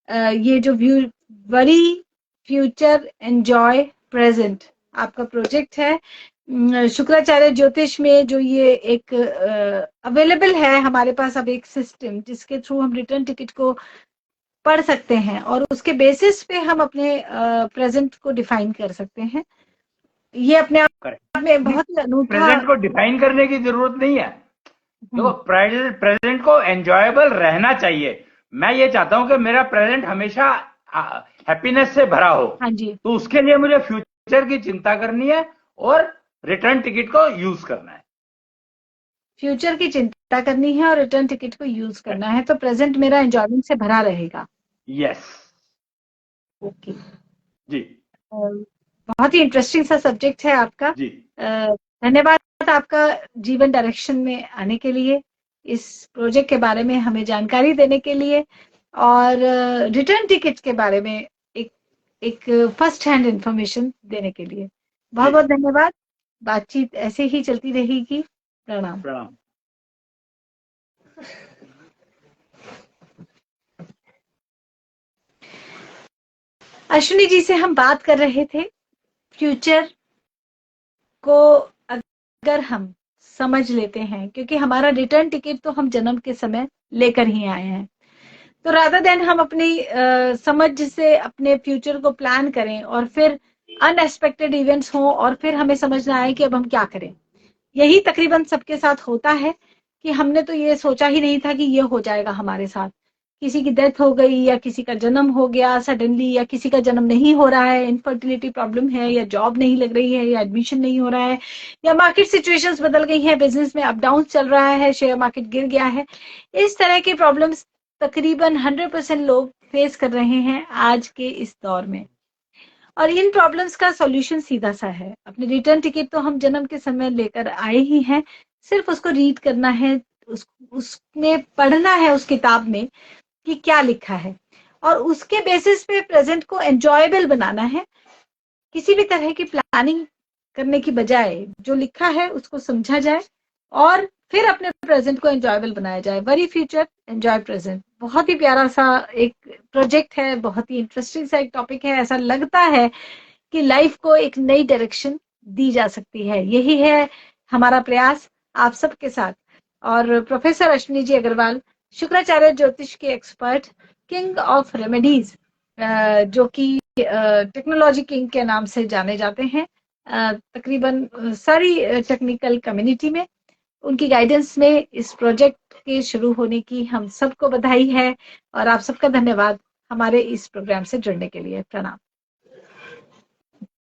A: ये जो view worry future enjoy present आपका प्रोजेक्ट है, शुक्राचार्य ज्योतिष में जो ये एक अवेलेबल है हमारे पास अब एक सिस्टम जिसके थ्रू हम रिटर्न टिकट को पढ़ सकते हैं और उसके बेसिस पे हम अपने प्रेजेंट को डिफाइन कर सकते हैं। ये अपने
B: करेक्ट।
A: आप में बहुत ही अनूठा।
B: प्रेजेंट को डिफाइन करने की जरूरत नहीं है। देखो,
A: हम्म,
B: प्रेजेंट को एंजॉयबल रहना चाहिए। मैं ये चाहता हूं कि मेरा प्रेजेंट हमेशा हैप्पीनेस से भरा हो,
A: हाँ जी,
B: तो उसके लिए मुझे फ्यूचर की चिंता करनी है और रिटर्न टिकट को यूज करना है।
A: फ्यूचर की चिंता करनी है और रिटर्न टिकट को यूज करना है, तो प्रेजेंट मेरा एंजॉयमेंट से भरा रहेगा।
B: यस।
A: ओके।
B: जी
A: बहुत ही इंटरेस्टिंग सा सब्जेक्ट है आपका।
B: जी
A: धन्यवाद आपका जीवन डायरेक्शन में आने के लिए, इस प्रोजेक्ट के बारे में हमें जानकारी देने के लिए, और रिटर्न टिकट के बारे में एक एक फर्स्ट हैंड इंफॉर्मेशन देने के लिए बहुत
B: जी।
A: बहुत धन्यवाद। बातचीत ऐसे ही चलती रहेगी। प्रणाम।
B: प्रणाम।
A: अश्विनी जी से हम बात कर रहे थे फ्यूचर को अगर हम समझ लेते हैं, क्योंकि हमारा रिटर्न टिकट तो हम जन्म के समय लेकर ही आए हैं, तो रादर देन हम अपनी समझ से अपने फ्यूचर को प्लान करें और फिर अनएक्सपेक्टेड इवेंट्स हों और फिर हमें समझना आए कि अब हम क्या करें। यही तकरीबन सबके साथ होता है कि हमने तो ये सोचा ही नहीं था कि ये हो जाएगा हमारे साथ। किसी की डेथ हो गई या किसी का जन्म हो गया सडनली, या किसी का जन्म नहीं हो रहा है, इनफर्टिलिटी प्रॉब्लम है, या जॉब नहीं लग रही है, या एडमिशन नहीं हो रहा है, या मार्केट सिचुएशंस बदल गई हैं, बिजनेस में अप डाउन चल रहा है, शेयर मार्केट गिर गया है। इस तरह की प्रॉब्लम्स तकरीबन 100% लोग फेस कर रहे हैं आज के इस दौर में। और इन प्रॉब्लम्स का सॉल्यूशन सीधा सा है, अपने रिटर्न टिकट तो हम जन्म के समय लेकर आए ही हैं, सिर्फ उसको रीड करना है, उसमें पढ़ना है उस किताब में कि क्या लिखा है, और उसके बेसिस पे प्रेजेंट को एंजॉयबल बनाना है। किसी भी तरह की प्लानिंग करने की बजाय जो लिखा है उसको समझा जाए और फिर अपने प्रेजेंट को एंजॉयबल बनाया जाए। वरी फ्यूचर एंजॉय प्रेजेंट, बहुत ही प्यारा सा एक प्रोजेक्ट है, बहुत ही इंटरेस्टिंग सा एक टॉपिक है। ऐसा लगता है कि लाइफ को एक नई डायरेक्शन दी जा सकती है। यही है हमारा प्रयास आप सबके साथ। और प्रोफेसर अश्विनी जी अग्रवाल, शुक्राचार्य ज्योतिष के एक्सपर्ट, किंग ऑफ रेमेडीज, जो कि टेक्नोलॉजी किंग के नाम से जाने जाते हैं। तकरीबन सारी टेक्निकल कम्युनिटी में उनकी गाइडेंस में इस प्रोजेक्ट के शुरू होने की हम सबको बधाई है और आप सबका धन्यवाद हमारे इस प्रोग्राम से जुड़ने के लिए। प्रणाम।